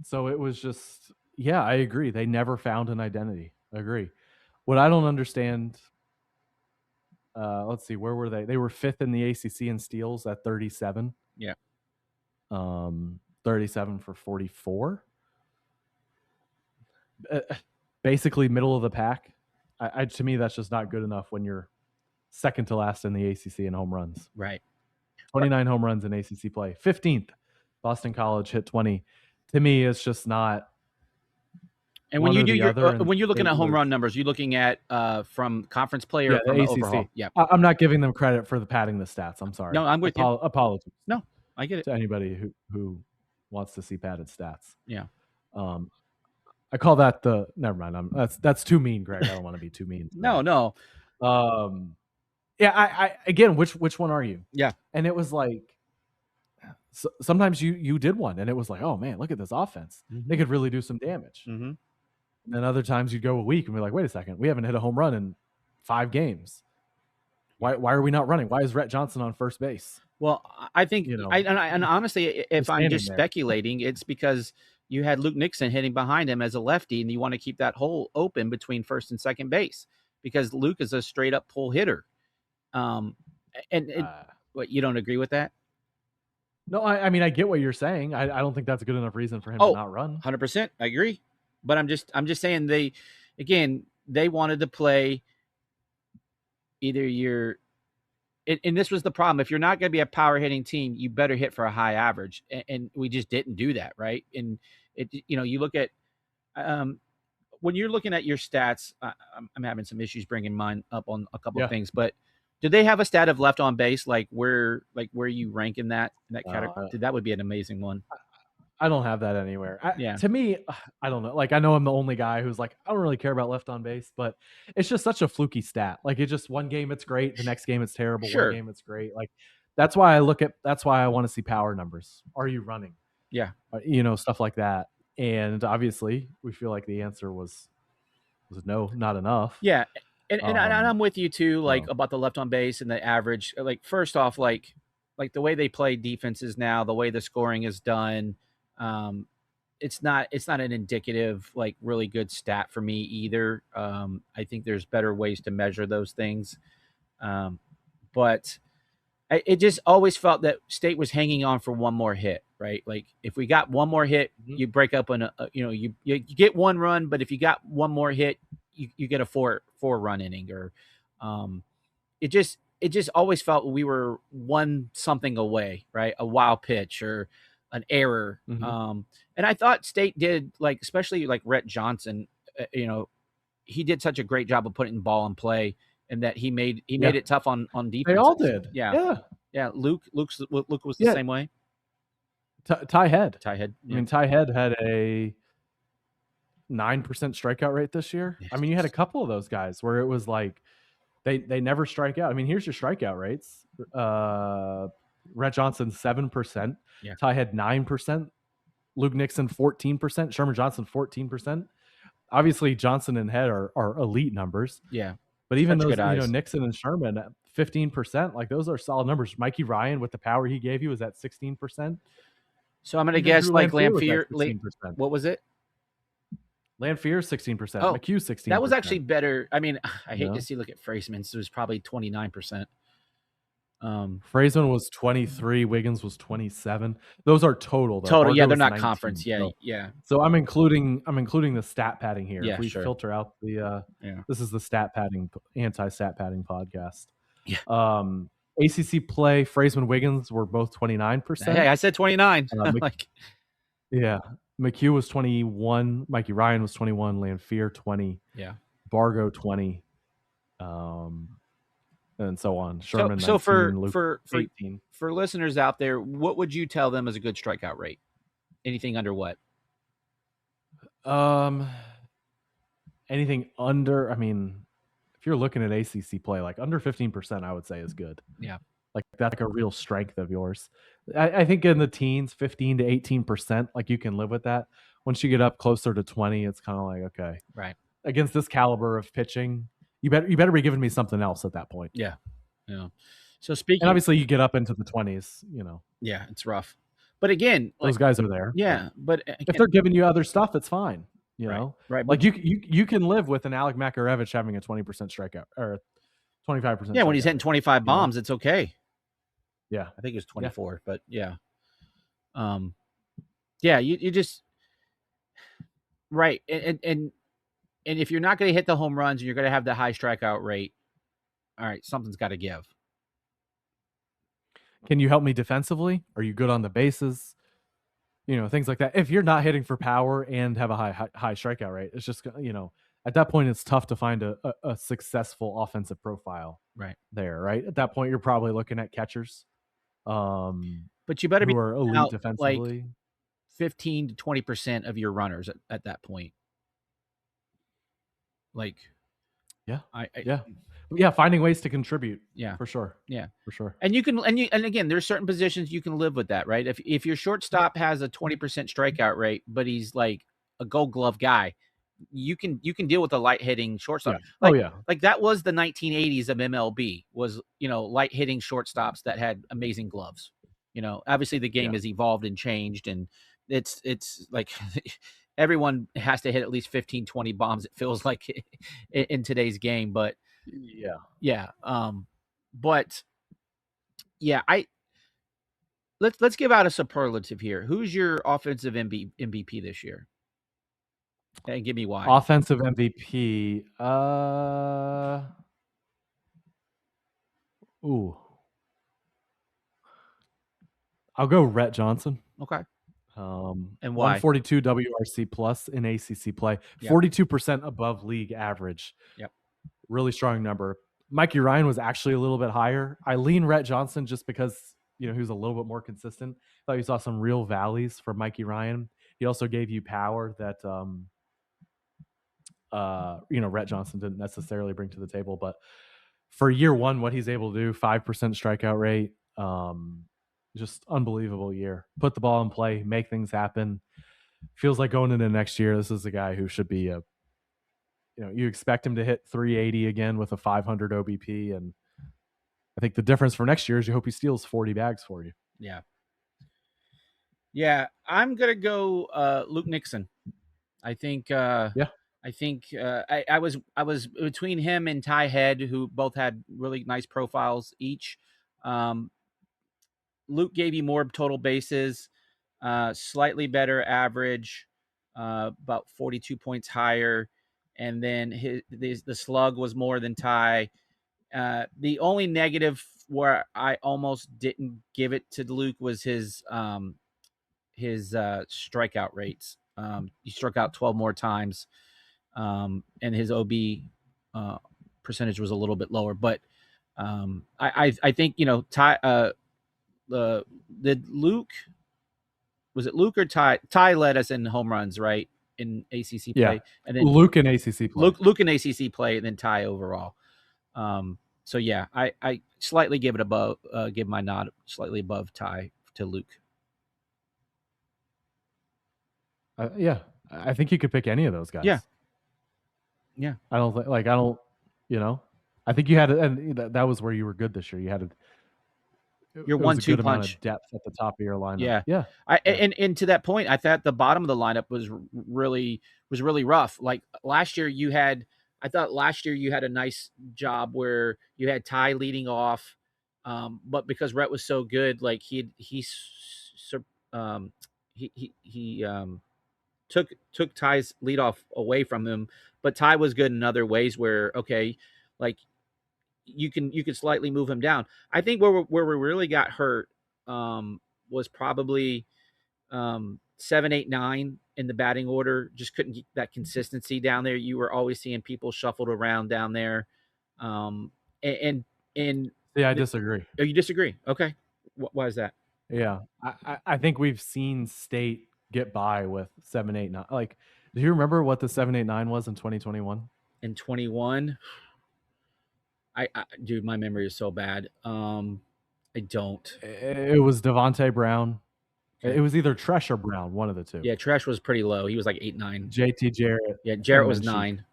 Speaker 2: so it was just, I agree. They never found an identity. I agree. What I don't understand Let's see, where were they? They were 5th in the ACC in steals at 37.
Speaker 1: Yeah.
Speaker 2: 37 for 44. Basically middle of the pack. To me, that's just not good enough when you're second to last in the ACC in home runs.
Speaker 1: Right.
Speaker 2: 29 home runs in ACC play. 15th, Boston College hit 20. To me, it's just not.
Speaker 1: And when you do when you're looking at home run numbers, you're looking at from conference play or from the overall. Yeah,
Speaker 2: I'm not giving them credit for padding the stats. I'm sorry.
Speaker 1: No, I'm with you.
Speaker 2: Apologies.
Speaker 1: No, I get it.
Speaker 2: To anybody who wants to see padded stats.
Speaker 1: Yeah.
Speaker 2: I call that the. Never mind. That's too mean, Greg. I don't want to be too mean.
Speaker 1: No.
Speaker 2: Yeah. I again, which one are you?
Speaker 1: Yeah.
Speaker 2: And it was like. Sometimes you did one, and it was like, oh man, look at this offense. Mm-hmm. They could really do some damage.
Speaker 1: Mm-hmm.
Speaker 2: And then other times you'd go a week and be like, wait a second, we haven't hit a home run in 5 games. Why are we not running? Why is Rett Johnson on first base?
Speaker 1: Well, I think, and honestly, if I'm just speculating, it's because you had Luke Nixon hitting behind him as a lefty, and you want to keep that hole open between first and second base because Luke is a straight up pull hitter. What, you don't agree with that?
Speaker 2: No, I mean, I get what you're saying. I don't think that's a good enough reason for him to not run.
Speaker 1: 100%. I agree. But I'm just saying they wanted to play either and this was the problem. If you're not going to be a power hitting team, you better hit for a high average. And we just didn't do that. Right. And you look at, when you're looking at your stats, I'm having some issues bringing mine up on a couple of things, but do they have a stat of left on base? Like where you rank in that category? That would be an amazing one.
Speaker 2: I don't have that anywhere. To me, I don't know. Like, I know I'm the only guy who's like, I don't really care about left on base, but it's just such a fluky stat. Like, it's just one game it's great, the next game it's terrible. Sure. One game it's great. Like, that's why I want to see power numbers. Are you running?
Speaker 1: Yeah.
Speaker 2: Stuff like that. And obviously, we feel like the answer was no, not enough.
Speaker 1: Yeah. And I'm with you too, like about the left on base and the average. Like, first off, like the way they play defenses now, the way the scoring is done. It's not an indicative, like, really good stat for me either. I think there's better ways to measure those things. But it just always felt that State was hanging on for one more hit, right? Like, if we got one more hit, you break up you get one run, but if you got one more hit, you get a four run inning, or it just always felt we were one something away, right? A wild pitch or an error.
Speaker 2: Mm-hmm.
Speaker 1: And I thought State did, like, especially like Rett Johnson, he did such a great job of putting the ball in play, and that he made it tough on defense.
Speaker 2: They all did.
Speaker 1: Yeah. Luke was the same way.
Speaker 2: Ty Head.
Speaker 1: Yeah.
Speaker 2: I mean, Ty Head had a 9% strikeout rate this year. I mean, you had a couple of those guys where it was like they never strike out. I mean, here's your strikeout rates. Rett Johnson 7%.
Speaker 1: Yeah.
Speaker 2: Ty Head 9%. Luke Nixon 14%. Sherman Johnson 14%. Obviously, Johnson and Head are elite numbers.
Speaker 1: Yeah.
Speaker 2: But even those, Nixon and Sherman at 15%, like, those are solid numbers. Mikey Ryan, with the power he gave you, was at 16%.
Speaker 1: So I'm going to guess like Lanphier. What was it?
Speaker 2: Lanphier 16%. McHugh 16%.
Speaker 1: That was actually better. I mean, I hate to see. Look at Freeman. So it was probably 29%.
Speaker 2: Freeman was 23. Wiggins was 27. Those are total, though.
Speaker 1: Total, yeah, they're not 19, conference. Yeah, yeah.
Speaker 2: So I'm including the stat padding here.
Speaker 1: Yeah,
Speaker 2: if we filter out the this is the stat padding, anti-stat padding podcast.
Speaker 1: Yeah.
Speaker 2: ACC play, Freeman, Wiggins were both 29%.
Speaker 1: Hey, I said 29.
Speaker 2: Yeah. McHugh was 21. Mikey Ryan was 21. Lanphier 20.
Speaker 1: Yeah.
Speaker 2: Bargo 20. And so on. Sherman 19,
Speaker 1: for
Speaker 2: 18.
Speaker 1: For listeners out there, what would you tell them is a good strikeout rate? Anything under what?
Speaker 2: Anything under, I mean, if you're looking at ACC play, like under 15%, I would say is good.
Speaker 1: Yeah.
Speaker 2: Like, that's like a real strength of yours. I think in the teens, 15 to 18%, like, you can live with that. Once you get up closer to 20, it's kind of like, okay.
Speaker 1: Right.
Speaker 2: Against this caliber of pitching, you better be giving me something else at that point.
Speaker 1: Yeah. Yeah. So speaking,
Speaker 2: and obviously you get up into the 20s,
Speaker 1: Yeah, it's rough. But again,
Speaker 2: those guys are there.
Speaker 1: Yeah, but again,
Speaker 2: if they're giving you other stuff, it's fine. You know,
Speaker 1: right?
Speaker 2: Like, you can live with an Alec Makarevich having a 20% strikeout or 25%.
Speaker 1: Yeah, when he's hitting 25 bombs, it's okay.
Speaker 2: Yeah.
Speaker 1: I think it's 24, but yeah. Yeah, you just right. And if you're not going to hit the home runs and you're going to have the high strikeout rate, all right, something's got to give.
Speaker 2: Can you help me defensively? Are you good on the bases? Things like that. If you're not hitting for power and have a high strikeout rate, it's just, at that point, it's tough to find a successful offensive profile there, right? At that point, you're probably looking at catchers.
Speaker 1: But you better
Speaker 2: who
Speaker 1: be
Speaker 2: are elite defensively.
Speaker 1: Like 15 to 20% of your runners at that point. Like,
Speaker 2: finding ways to contribute.
Speaker 1: Yeah,
Speaker 2: for sure.
Speaker 1: Yeah,
Speaker 2: for sure.
Speaker 1: And you can, and again, there's certain positions you can live with that, right? If your shortstop has a 20% strikeout rate, but he's like a Gold Glove guy, you can deal with a light hitting shortstop. Like that was the 1980s of MLB was, light hitting shortstops that had amazing gloves. Obviously the game has evolved and changed, and it's like everyone has to hit at least 15, 20 bombs. It feels like in today's game, but but yeah, let's give out a superlative here. Who's your offensive MVP this year? And give me why.
Speaker 2: Offensive MVP. I'll go Rett Johnson.
Speaker 1: Okay.
Speaker 2: And why? 142 WRC plus in ACC play. 42% above league average.
Speaker 1: Yep.
Speaker 2: Really strong number. Mikey Ryan was actually a little bit higher. I lean Rett Johnson just because, he was a little bit more consistent. I thought you saw some real valleys for Mikey Ryan. He also gave you power that, Rett Johnson didn't necessarily bring to the table. But for year one, what he's able to do, 5% strikeout rate, just unbelievable year. Put the ball in play, make things happen. Feels like going into next year, this is a guy who should be you expect him to hit 380 again with a 500 OBP. And I think the difference for next year is you hope he steals 40 bags for you.
Speaker 1: Yeah. Yeah. I'm going to go Luke Nixon. I think, I was between him and Ty Head, who both had really nice profiles each. Luke gave you more total bases, slightly better average, about 42 points higher. And then the slug was more than Ty. The only negative where I almost didn't give it to Luke was his strikeout rates. He struck out 12 more times, and his OB percentage was a little bit lower. But I think Ty. Did Luke? Was it Luke or Ty? Ty led us in home runs, right, in ACC play,
Speaker 2: and then Luke in ACC play.
Speaker 1: Luke in ACC play, and then Ty overall. So yeah, I slightly give it above, give my nod slightly above Ty to Luke.
Speaker 2: I think you could pick any of those guys.
Speaker 1: Yeah.
Speaker 2: I don't. I think you had, and that was where you were good this year. You had
Speaker 1: your 1-2 punch
Speaker 2: amount of depth at the top of your lineup.
Speaker 1: Yeah. And to that point, I thought the bottom of the lineup was really rough. Like last year, I thought last year you had a nice job where you had Ty leading off, but because Rett was so good, like he took Ty's leadoff away from him. But Ty was good in other ways where like you could slightly move him down. I think where we really got hurt was probably 7, 8, 9 in the batting order. Just couldn't get that consistency down there. You were always seeing people shuffled around down there. I
Speaker 2: disagree.
Speaker 1: Oh, you disagree? Okay. Why is that?
Speaker 2: Yeah, I think we've seen State get by with 7, 8, 9. Like, do you remember what the 7, 8, 9 was in 2021?
Speaker 1: In 21, dude, my memory is so bad. I don't.
Speaker 2: It was Devontae Brown. Okay. It was either Tresh or Brown, one of the two.
Speaker 1: Yeah, Tresh was pretty low. He was like 8, 9.
Speaker 2: JT Jarrett.
Speaker 1: Yeah, Jarrett was 9.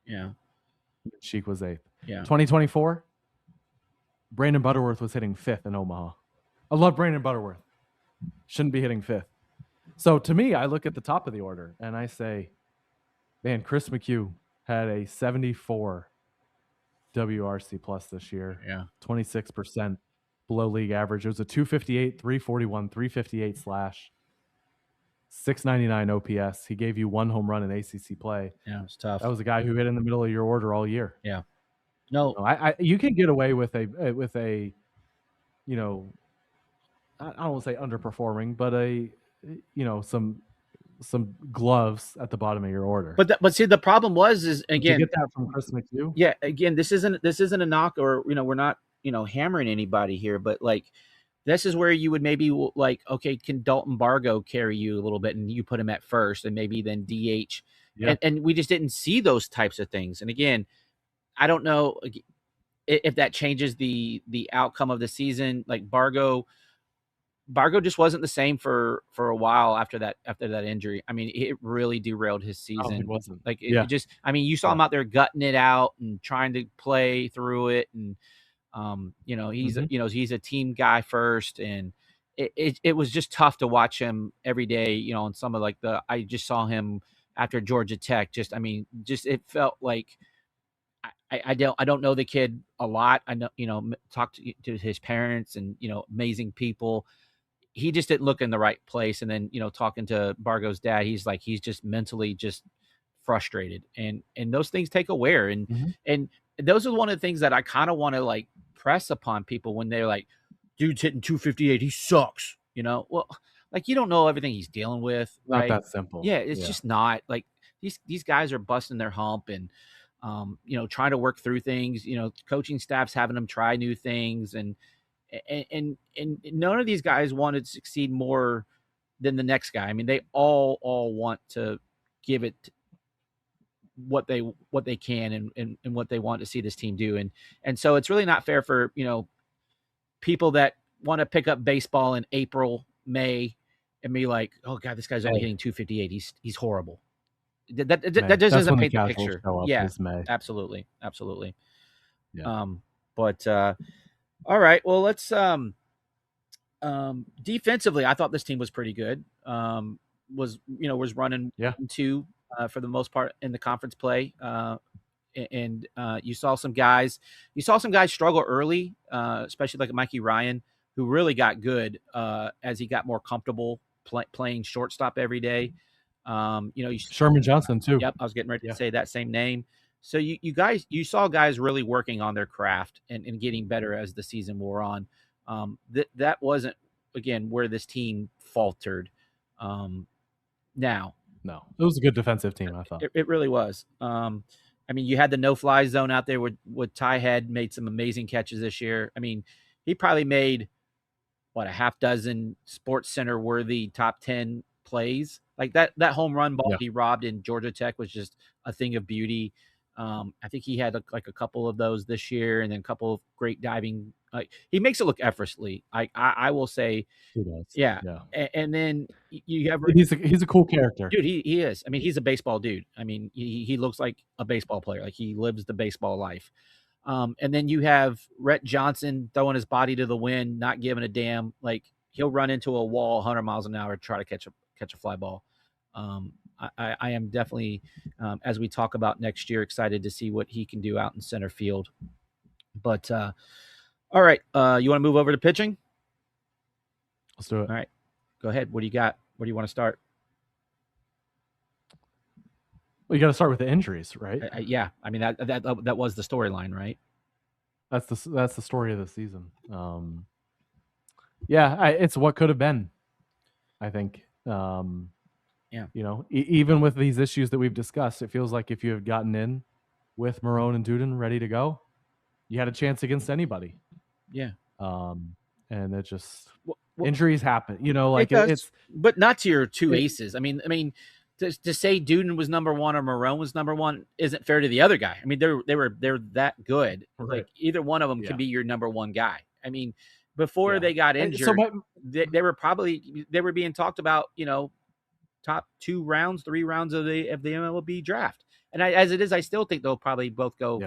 Speaker 1: Yeah.
Speaker 2: Sheik was 8th.
Speaker 1: Yeah.
Speaker 2: 2024, Brandon Butterworth was hitting 5th in Omaha. I love Brandon Butterworth. Shouldn't be hitting 5th. So to me, I look at the top of the order and I say, man, Chris McHugh had a 74 WRC plus this year.
Speaker 1: Yeah.
Speaker 2: 26% below league average. It was a 258, 341, 358 slash, 699 OPS. He gave you 1 home run in ACC play.
Speaker 1: Yeah, it's tough.
Speaker 2: That was a guy who hit in the middle of your order all year.
Speaker 1: Yeah. No,
Speaker 2: you can get away with a, you know, I don't want to say underperforming, but some gloves at the bottom of your order.
Speaker 1: but see, the problem is again,
Speaker 2: to get that from Chris McHugh.
Speaker 1: Yeah, again, this isn't a knock, or we're not hammering anybody here, but like this is where you would maybe like, okay, can Dalton Bargo carry you a little bit, and you put him at first, and maybe then DH, and we just didn't see those types of things. And again, I don't know if that changes the outcome of the season. Like Bargo just wasn't the same for a while after that injury. I mean, it really derailed his season.
Speaker 2: It wasn't.
Speaker 1: Like it just, I mean, you saw him out there gutting it out and trying to play through it, and he's a team guy first, and it was just tough to watch him every day. On some of I just saw him after Georgia Tech. Just, I mean, just it felt like. I don't know the kid a lot. I know, talked to his parents and, amazing people. He just didn't look in the right place. And then, talking to Bargo's dad, he's just mentally just frustrated, and those things take a wear. And those are one of the things that I kind of want to press upon people when they're like, dude's hitting 258. He sucks. Well, you don't know everything he's dealing with.
Speaker 2: Not
Speaker 1: right?
Speaker 2: that simple.
Speaker 1: Yeah. It's just not these guys are busting their hump and, trying to work through things. Coaching staff's having them try new things, and none of these guys wanted to succeed more than the next guy. I mean, they all want to give it what they can and what they want to see this team do. And so it's really not fair for, people that want to pick up baseball in April, May, and be like, oh God, this guy's only hitting 258. He's horrible. That just doesn't paint the picture. Yeah, absolutely.
Speaker 2: Yeah.
Speaker 1: But all right. Well, let's defensively, I thought this team was pretty good. Was running 2 for the most part in the conference play. And you saw some guys struggle early, especially like Mikey Ryan, who really got good as he got more comfortable playing shortstop every day.
Speaker 2: Sherman Johnson too.
Speaker 1: Yep, I was getting ready to say that same name. So you saw guys really working on their craft and getting better as the season wore on. That wasn't, again, where this team faltered. Now,
Speaker 2: no, it was a good defensive team. I thought
Speaker 1: it really was. I mean, you had the no-fly zone out there with Ty Head made some amazing catches this year. I mean, he probably made a half dozen Sports Center worthy top 10 plays. Like that home run ball he robbed in Georgia Tech was just a thing of beauty. I think he had a couple of those this year, and then a couple of great diving. He makes it look effortlessly. I will say,
Speaker 2: he does.
Speaker 1: Yeah. And then you have
Speaker 2: he's a cool character,
Speaker 1: dude. He is. I mean, he's a baseball dude. I mean, he looks like a baseball player. Like he lives the baseball life. And then you have Rett Johnson throwing his body to the wind, not giving a damn. Like he'll run into a wall 100 miles an hour to try to catch a fly ball. I am definitely, as we talk about next year, excited to see what he can do out in center field. But all right, you want to move over to pitching?
Speaker 2: Let's do it.
Speaker 1: All right, go ahead. What do you got? Where do you want to start?
Speaker 2: Well, you got to start with the injuries, right?
Speaker 1: Yeah, I mean that was the storyline, right?
Speaker 2: That's the story of the season. It's what could have been, I think.
Speaker 1: Yeah.
Speaker 2: Even with these issues that we've discussed, it feels like if you had gotten in with Marone and Dudan ready to go, you had a chance against anybody.
Speaker 1: Yeah.
Speaker 2: And it just injuries happen. It's
Speaker 1: but not to your two aces. I mean, to say Dudan was number one or Marone was number one isn't fair to the other guy. I mean, they're that good. Right. Like either one of them can be your number one guy. I mean, before they got injured, they were being talked about. Top 2 rounds, 3 rounds of the MLB draft. And as it is, I still think they'll probably both go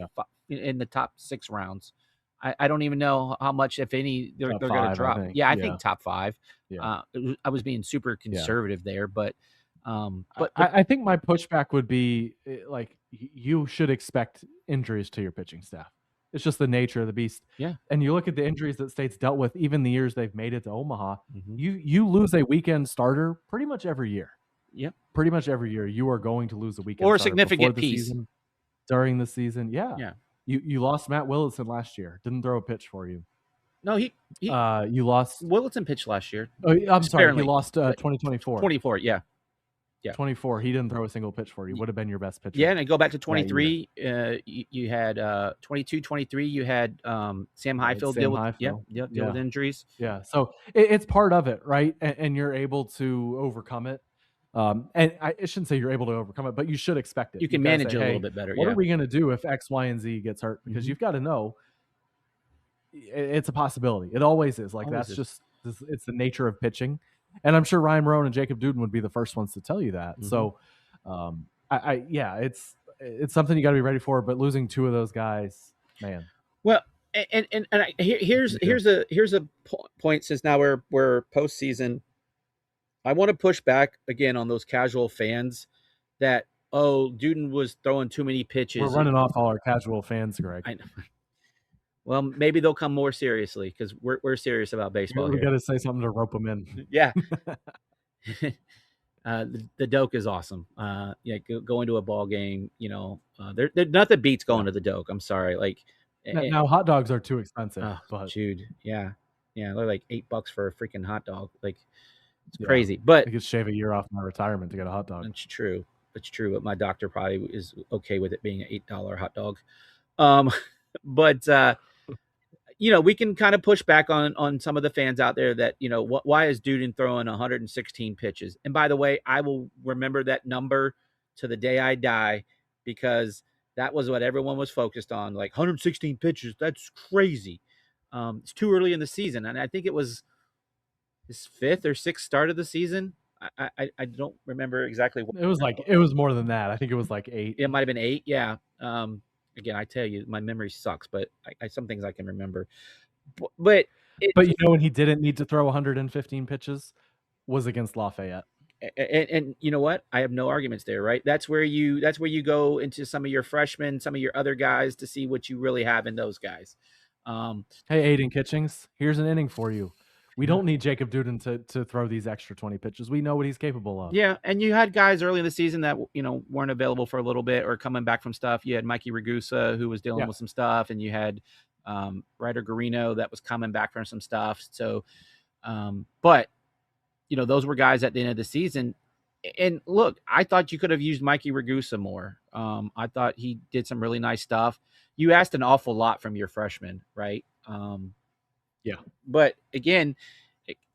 Speaker 1: in the top 6 rounds. I don't even know how much, if any, they're going to drop. I think top 5.
Speaker 2: Yeah.
Speaker 1: I was being super conservative there, but
Speaker 2: I think my pushback would be like you should expect injuries to your pitching staff. It's just the nature of the beast.
Speaker 1: Yeah.
Speaker 2: And you look at the injuries that State's dealt with, even the years they've made it to Omaha,
Speaker 1: Mhm.
Speaker 2: you lose a weekend starter pretty much every year.
Speaker 1: Yep.
Speaker 2: Pretty much every year, you are going to lose a weekend
Speaker 1: Or a
Speaker 2: starter before
Speaker 1: significant
Speaker 2: the
Speaker 1: piece.
Speaker 2: season, during the season. Yeah.
Speaker 1: Yeah.
Speaker 2: You lost Matt Willison last year. Didn't throw a pitch for you.
Speaker 1: No, he
Speaker 2: You lost.
Speaker 1: Willison pitched last year.
Speaker 2: Oh, I'm sorry. He
Speaker 1: Sparingly.
Speaker 2: lost
Speaker 1: But
Speaker 2: 2024.
Speaker 1: 24, yeah.
Speaker 2: 24. He didn't throw a single pitch for you. Would have been your best pitcher.
Speaker 1: Yeah, and I go back to
Speaker 2: that year.
Speaker 1: 23. You had 22, 23. You had Sam Highfield deal with deal with injuries.
Speaker 2: Yeah, so it's part of it, right? And you're able to overcome it. And I shouldn't say you're able to overcome it, but you should expect it.
Speaker 1: You can
Speaker 2: You've gotta
Speaker 1: manage
Speaker 2: say,
Speaker 1: it a
Speaker 2: "Hey,
Speaker 1: little bit better.
Speaker 2: what
Speaker 1: Yeah.
Speaker 2: are we going to do if X, Y, and Z gets hurt?" Because you've got to know it's a possibility. It always is. Like
Speaker 1: Always
Speaker 2: that's
Speaker 1: is.
Speaker 2: just it's the nature of pitching. And I'm sure Ryan Marone and Jacob Dudan would be the first ones to tell you that.
Speaker 1: Mhm.
Speaker 2: So, it's something you got to be ready for. But losing two of those guys, man.
Speaker 1: Well, and here's a point. Since now we're postseason, I want to push back again on those casual fans that Dudan was throwing too many pitches.
Speaker 2: We're running off all our casual fans, Greg.
Speaker 1: I know. Well, maybe they'll come more seriously because we're serious about baseball.
Speaker 2: We got to say something to rope them in.
Speaker 1: Yeah. The Doak is awesome. Yeah, going to a ball game, there nothing beats going to the Doak. I'm sorry, like
Speaker 2: now hot dogs are too expensive. But
Speaker 1: dude, yeah, they're like $8 for a freaking hot dog. Like it's crazy. But
Speaker 2: I could shave a year off my retirement to get a hot dog.
Speaker 1: That's true. But my doctor probably is okay with it being an $8 hot dog. But we can kind of push back on some of the fans out there that, why is Dudan throwing 116 pitches? And by the way, I will remember that number to the day I die because that was what everyone was focused on. Like 116 pitches, that's crazy. It's too early in the season. And I think it was his 5th or 6th start of the season. I don't remember exactly.
Speaker 2: It was more than that. I think it was like 8.
Speaker 1: It might have been 8. Yeah. Again, I tell you, my memory sucks, but some things I can remember. But
Speaker 2: when he didn't need to throw 115 pitches was against Lafayette.
Speaker 1: And you know what? I have no arguments there, right? That's where you go into some of your freshmen, some of your other guys to see what you really have in those guys.
Speaker 2: Hey, Aiden Kitchings, here's an inning for you. We don't need Jacob Dudan to throw these extra 20 pitches. We know what he's capable of.
Speaker 1: Yeah, and you had guys early in the season that weren't available for a little bit or coming back from stuff. You had Mikey Ragusa who was dealing with some stuff, and you had Ryder Garino that was coming back from some stuff. So, but those were guys at the end of the season. And look, I thought you could have used Mikey Ragusa more. I thought he did some really nice stuff. You asked an awful lot from your freshmen, right?
Speaker 2: Yeah.
Speaker 1: But again,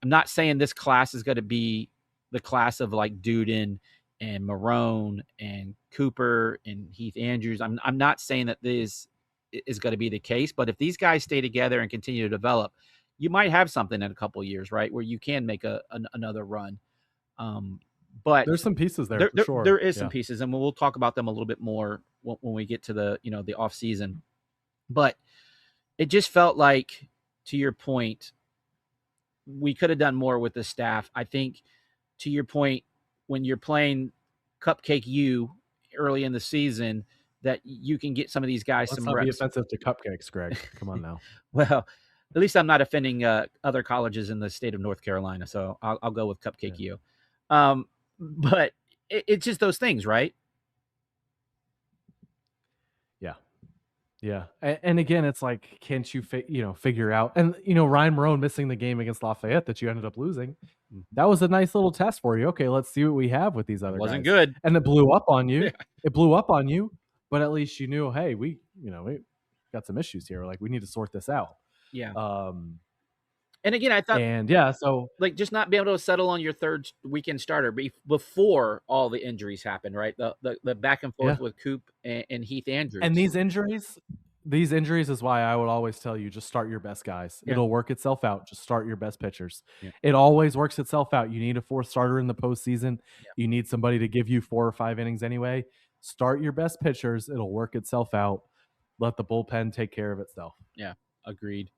Speaker 1: I'm not saying this class is going to be the class of like Dudan and Marone and Cooper and Heath Andrews. I'm not saying that this is going to be the case, but if these guys stay together and continue to develop, you might have something in a couple of years, right? Where you can make another run. But
Speaker 2: there's some pieces there for sure.
Speaker 1: There is some pieces, and we'll talk about them a little bit more when we get to the the off season. But it just felt like, to your point, we could have done more with the staff. I think, to your point, when you're playing Cupcake U early in the season, that you can get some of these guys some reps.
Speaker 2: Let's not be offensive to cupcakes, Greg. Come on now.
Speaker 1: Well, at least I'm not offending other colleges in the state of North Carolina, so I'll go with Cupcake U. But it's just those things, right?
Speaker 2: Yeah. And again, it's like, can't you figure out? And Ryan Marone missing the game against Lafayette that you ended up losing. That was a nice little test for you. Okay, let's see what we have with these other guys.
Speaker 1: Wasn't good,
Speaker 2: and it blew up on you. Yeah. It blew up on you, but at least you knew, hey, we got some issues here. Like, we need to sort this out.
Speaker 1: Yeah. And again, I thought,
Speaker 2: so
Speaker 1: like, just not being able to settle on your third weekend starter before all the injuries happened, right? The back and forth with Coop and Heath Andrews.
Speaker 2: And these injuries is why I would always tell you, just start your best guys. Yeah. It'll work itself out. Just start your best pitchers. Yeah. It always works itself out. You need a fourth starter in the postseason. Yeah. You need somebody to give you 4 or 5 innings anyway. Start your best pitchers. It'll work itself out. Let the bullpen take care of itself.
Speaker 1: Yeah, agreed.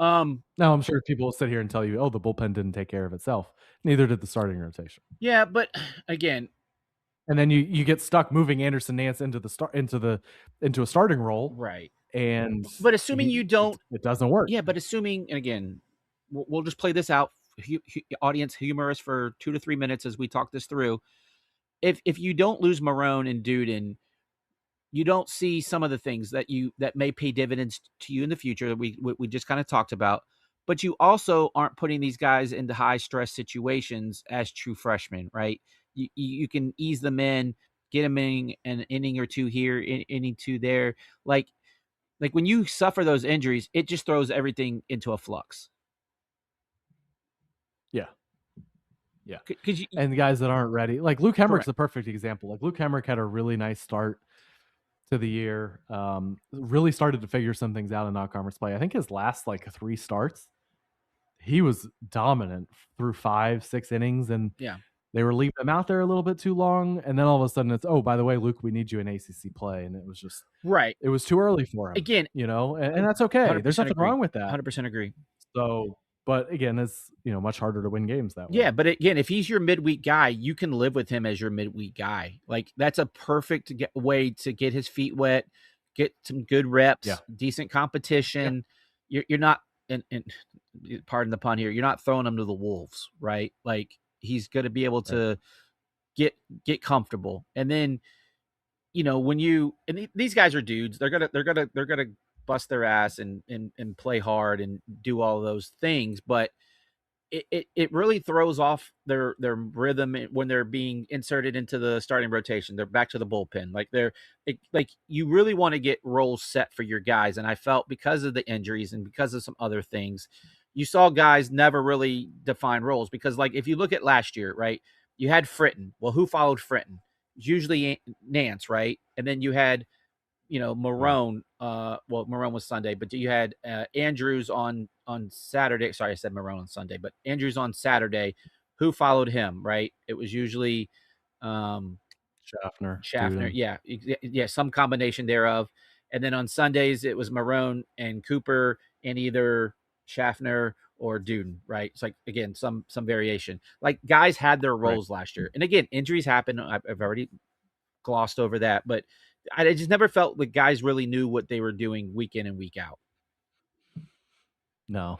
Speaker 2: Now, I'm sure people will sit here and tell you, oh, the bullpen didn't take care of itself. Neither did the starting rotation.
Speaker 1: Yeah, but again,
Speaker 2: and then you get stuck moving Anderson Nance into a starting role,
Speaker 1: right?
Speaker 2: and
Speaker 1: But assuming you don't,
Speaker 2: it doesn't work.
Speaker 1: yeah. But assuming, and again, we'll just play this out, audience humorous for 2 to 3 minutes as we talk this through. If you don't lose Marone and Dudan, you don't see some of the things that may pay dividends to you in the future that we just kind of talked about. But you also aren't putting these guys into high stress situations as true freshmen, right? You can ease them in, get them in an inning or two here, inning two there. Like when you suffer those injuries, it just throws everything into a flux.
Speaker 2: Yeah. Yeah.
Speaker 1: Because
Speaker 2: and the guys that aren't ready, like Luke Hemrick's
Speaker 1: Correct.
Speaker 2: the perfect example. Like Luke Hemrick had a really nice start to the year. Really started to figure some things out in non-conference play. I think his last like 3 starts, he was dominant through 5-6 innings, and
Speaker 1: yeah,
Speaker 2: they were leaving him out there a little bit too long. And then all of a sudden it's, oh, by the way, Luke, we need you in ACC play. And it was just,
Speaker 1: right.
Speaker 2: it was too early for him.
Speaker 1: Again,
Speaker 2: and that's okay. There's nothing
Speaker 1: agree.
Speaker 2: wrong with that.
Speaker 1: 100% agree.
Speaker 2: So, but again, it's, much harder to win games that way.
Speaker 1: Yeah, but again, if he's your midweek guy, you can live with him as your midweek guy. Like that's a perfect way to get his feet wet, get some good reps, decent competition. Yeah. You're not, and pardon the pun here, you're not throwing him to the wolves, right? Like he's going to be able to get comfortable, and then when these guys are dudes, they're gonna bust their ass and play hard and do all those things, but it really throws off their rhythm when they're being inserted into the starting rotation. They're back to the bullpen. Like you really want to get roles set for your guys. And I felt because of the injuries and because of some other things, you saw guys never really define roles. Because like if you look at last year, right, you had Fritton. Well, who followed Fritton? Usually Nance, right? And then you had Marone. Well, Marone was Sunday, but you had Andrews on Saturday. Sorry, I said Marone on Sunday, but Andrews on Saturday. Who followed him? Right? It was usually
Speaker 2: Schaffner.
Speaker 1: Schaffner. Yeah, some combination thereof. And then on Sundays it was Marone and Cooper and either Schaffner or Dudan. Right? It's like again some variation. Like guys had their roles last year, and again injuries happen. I've already glossed over that, but I just never felt like guys really knew what they were doing week in and week out.
Speaker 2: No.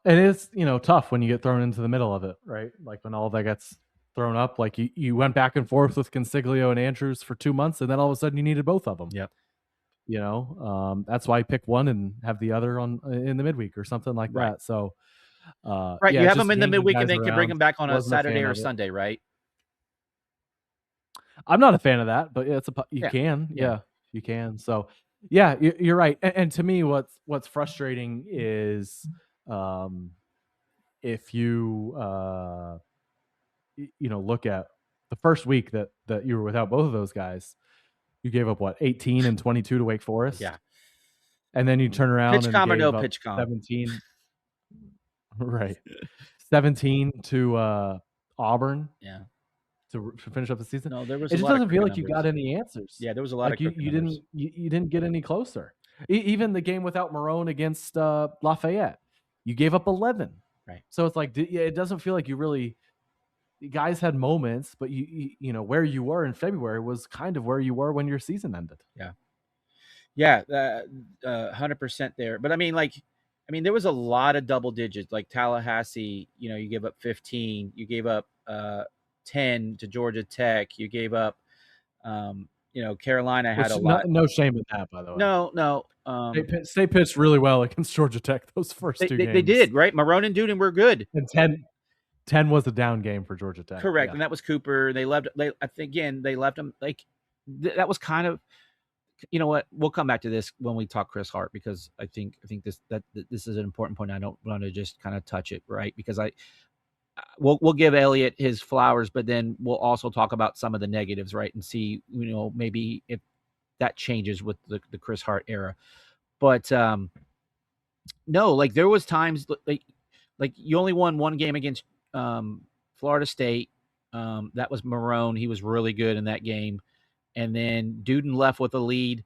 Speaker 2: And it's, tough when you get thrown into the middle of it, right? Like when all of that gets thrown up, like you went back and forth with Consiglio and Andrews for 2 months, and then all of a sudden you needed both of them.
Speaker 1: Yep.
Speaker 2: That's why I pick one and have the other in the midweek or something like that. So,
Speaker 1: right. You have them in the midweek and then can bring them back on a Saturday or Sunday, right?
Speaker 2: I'm not a fan of that, but you can. Yeah, you can. So, yeah, you're right. And to me, what's frustrating is if you look at the first week that you were without both of those guys, you gave up 18 and 22 to Wake Forest.
Speaker 1: Yeah.
Speaker 2: And then you turn around
Speaker 1: pitch
Speaker 2: and
Speaker 1: com
Speaker 2: gave
Speaker 1: or no
Speaker 2: up
Speaker 1: pitch com?
Speaker 2: 17. Right. 17 to Auburn.
Speaker 1: Yeah.
Speaker 2: To finish up the season.
Speaker 1: No, there was.
Speaker 2: It just doesn't feel like you got any answers.
Speaker 1: Yeah, there was a lot of
Speaker 2: you didn't get any closer. Even the game without Marone against Lafayette, you gave up 11.
Speaker 1: Right.
Speaker 2: So it's like it doesn't feel like you really. Guys had moments, but you know where you were in February was kind of where you were when your season ended.
Speaker 1: Yeah, 100% there. But I mean, there was a lot of double digits. Like Tallahassee, you gave up 15. You gave up 10 to Georgia Tech. You gave up, Carolina had a lot.
Speaker 2: No shame in that, by the way.
Speaker 1: No.
Speaker 2: They pitched really well against Georgia Tech those first 2 games.
Speaker 1: They did, right? Marone and Dudan were good.
Speaker 2: And 10 was a down game for Georgia Tech.
Speaker 1: Correct, and that was Cooper. They left. I think again they left him that was kind of. You know what? We'll come back to this when we talk Chris Hart because I think this is an important point. I don't want to just kind of touch it, right? Because we'll give Elliott his flowers, but then we'll also talk about some of the negatives, right? And see, maybe if that changes with the Chris Hart era. But no, there was times like you only won one game against Florida State. That was Marone. He was really good in that game. And then Dudan left with a lead.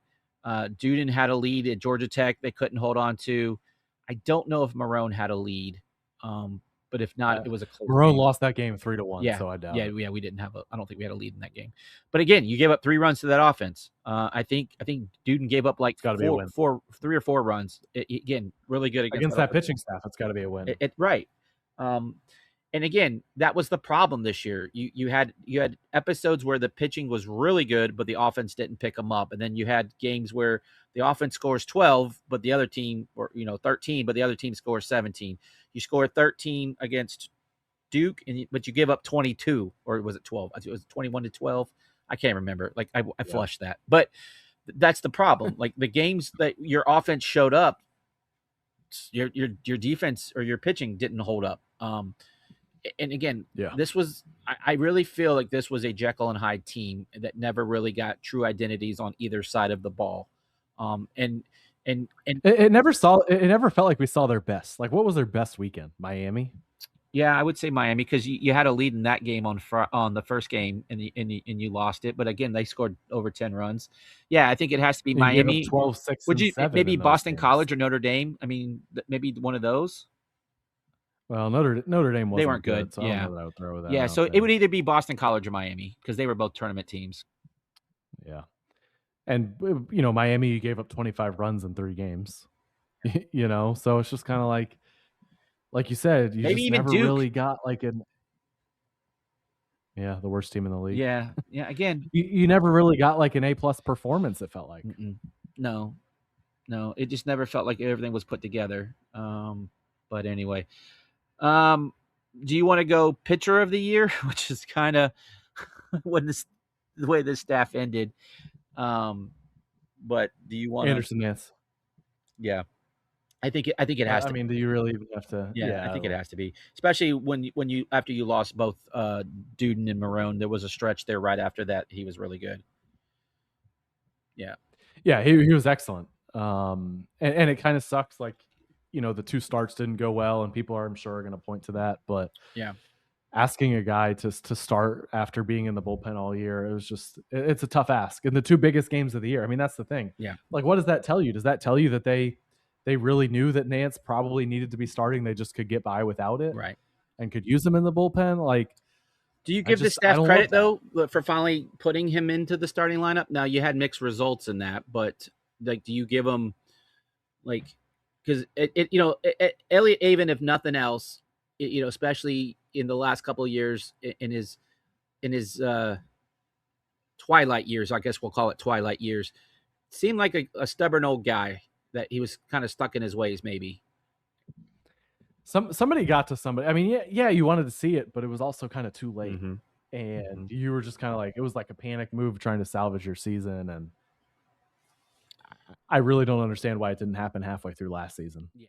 Speaker 1: Dudan had a lead at Georgia Tech they couldn't hold on to. I don't know if Marone had a lead. but if not, it was a close
Speaker 2: Marone
Speaker 1: game.
Speaker 2: lost that game 3-1,
Speaker 1: Yeah,
Speaker 2: so I doubt it.
Speaker 1: we didn't have I don't think we had a lead in that game. But again, you gave up 3 runs to that offense. I think Dudan gave up like
Speaker 2: It's gotta be a win.
Speaker 1: 3 or 4 runs. Again, really good
Speaker 2: Against that pitching staff. It's got to be a win.
Speaker 1: Right. And again, that was the problem this year. You had episodes where the pitching was really good, but the offense didn't pick them up, and then you had games where the offense scores 12, but the other team, or 13, but the other team scores 17. You score 13 against Duke, but you give up 22, or was it 12? It was 21-12. I can't remember. Like I flushed that, but that's the problem. Like the games that your offense showed up, your defense or your pitching didn't hold up. And again, this was, I really feel like this was a Jekyll and Hyde team that never really got true identities on either side of the ball. And
Speaker 2: it never felt like we saw their best. Like, what was their best weekend? Miami?
Speaker 1: Yeah, I would say Miami, because you had a lead in that game on the first game, and you lost it. But again, they scored over 10 runs. Yeah, I think it has to be Miami.
Speaker 2: 12, 6,
Speaker 1: would you maybe Boston
Speaker 2: games.
Speaker 1: College or Notre Dame? I mean, maybe one of those.
Speaker 2: Well, Notre Dame wasn't
Speaker 1: they weren't good.
Speaker 2: So I don't know that I would throw that.
Speaker 1: Yeah, so it would either be Boston College or Miami, because they were both tournament teams.
Speaker 2: Yeah, and Miami gave up 25 runs in 3 games. So it's just kind of like you said, you
Speaker 1: maybe
Speaker 2: just
Speaker 1: even
Speaker 2: never
Speaker 1: Duke
Speaker 2: really got the worst team in the league.
Speaker 1: Yeah. Again,
Speaker 2: you never really got like an A+ performance. It felt like
Speaker 1: no, it just never felt like everything was put together. But anyway, do you want to go pitcher of the year, which is kind of the way this staff ended? But do you want
Speaker 2: Anderson Nance? Yeah.
Speaker 1: I think it has to.
Speaker 2: I mean, do you really even have to?
Speaker 1: Yeah, I think it has to be, especially when you after you lost both Dudan and Marone. There was a stretch there right after that he was really good. Yeah,
Speaker 2: he was excellent. And it kind of sucks, like the 2 starts didn't go well, and people I'm sure are going to point to that. But
Speaker 1: yeah,
Speaker 2: asking a guy to start after being in the bullpen all year, it's a tough ask in the 2 biggest games of the year. I mean, that's the thing.
Speaker 1: Yeah,
Speaker 2: like, what does that tell you? Does that tell you that they really knew that Nance probably needed to be starting? They just could get by without it,
Speaker 1: right?
Speaker 2: And could use him in the bullpen. Like,
Speaker 1: do you give the staff credit though for finally putting him into the starting lineup? Now, you had mixed results in that, but like, do you give him because Elliott Avent, if nothing else, especially in the last couple of years in his twilight years, I guess we'll call it twilight years, seemed like a stubborn old guy that he was kind of stuck in his ways. Maybe
Speaker 2: somebody got to somebody. I mean, yeah, you wanted to see it, but it was also kind of too late.
Speaker 1: Mm-hmm.
Speaker 2: And you were just kind of like, it was like a panic move trying to salvage your season. And I really don't understand why it didn't happen halfway through last season.
Speaker 1: Yeah.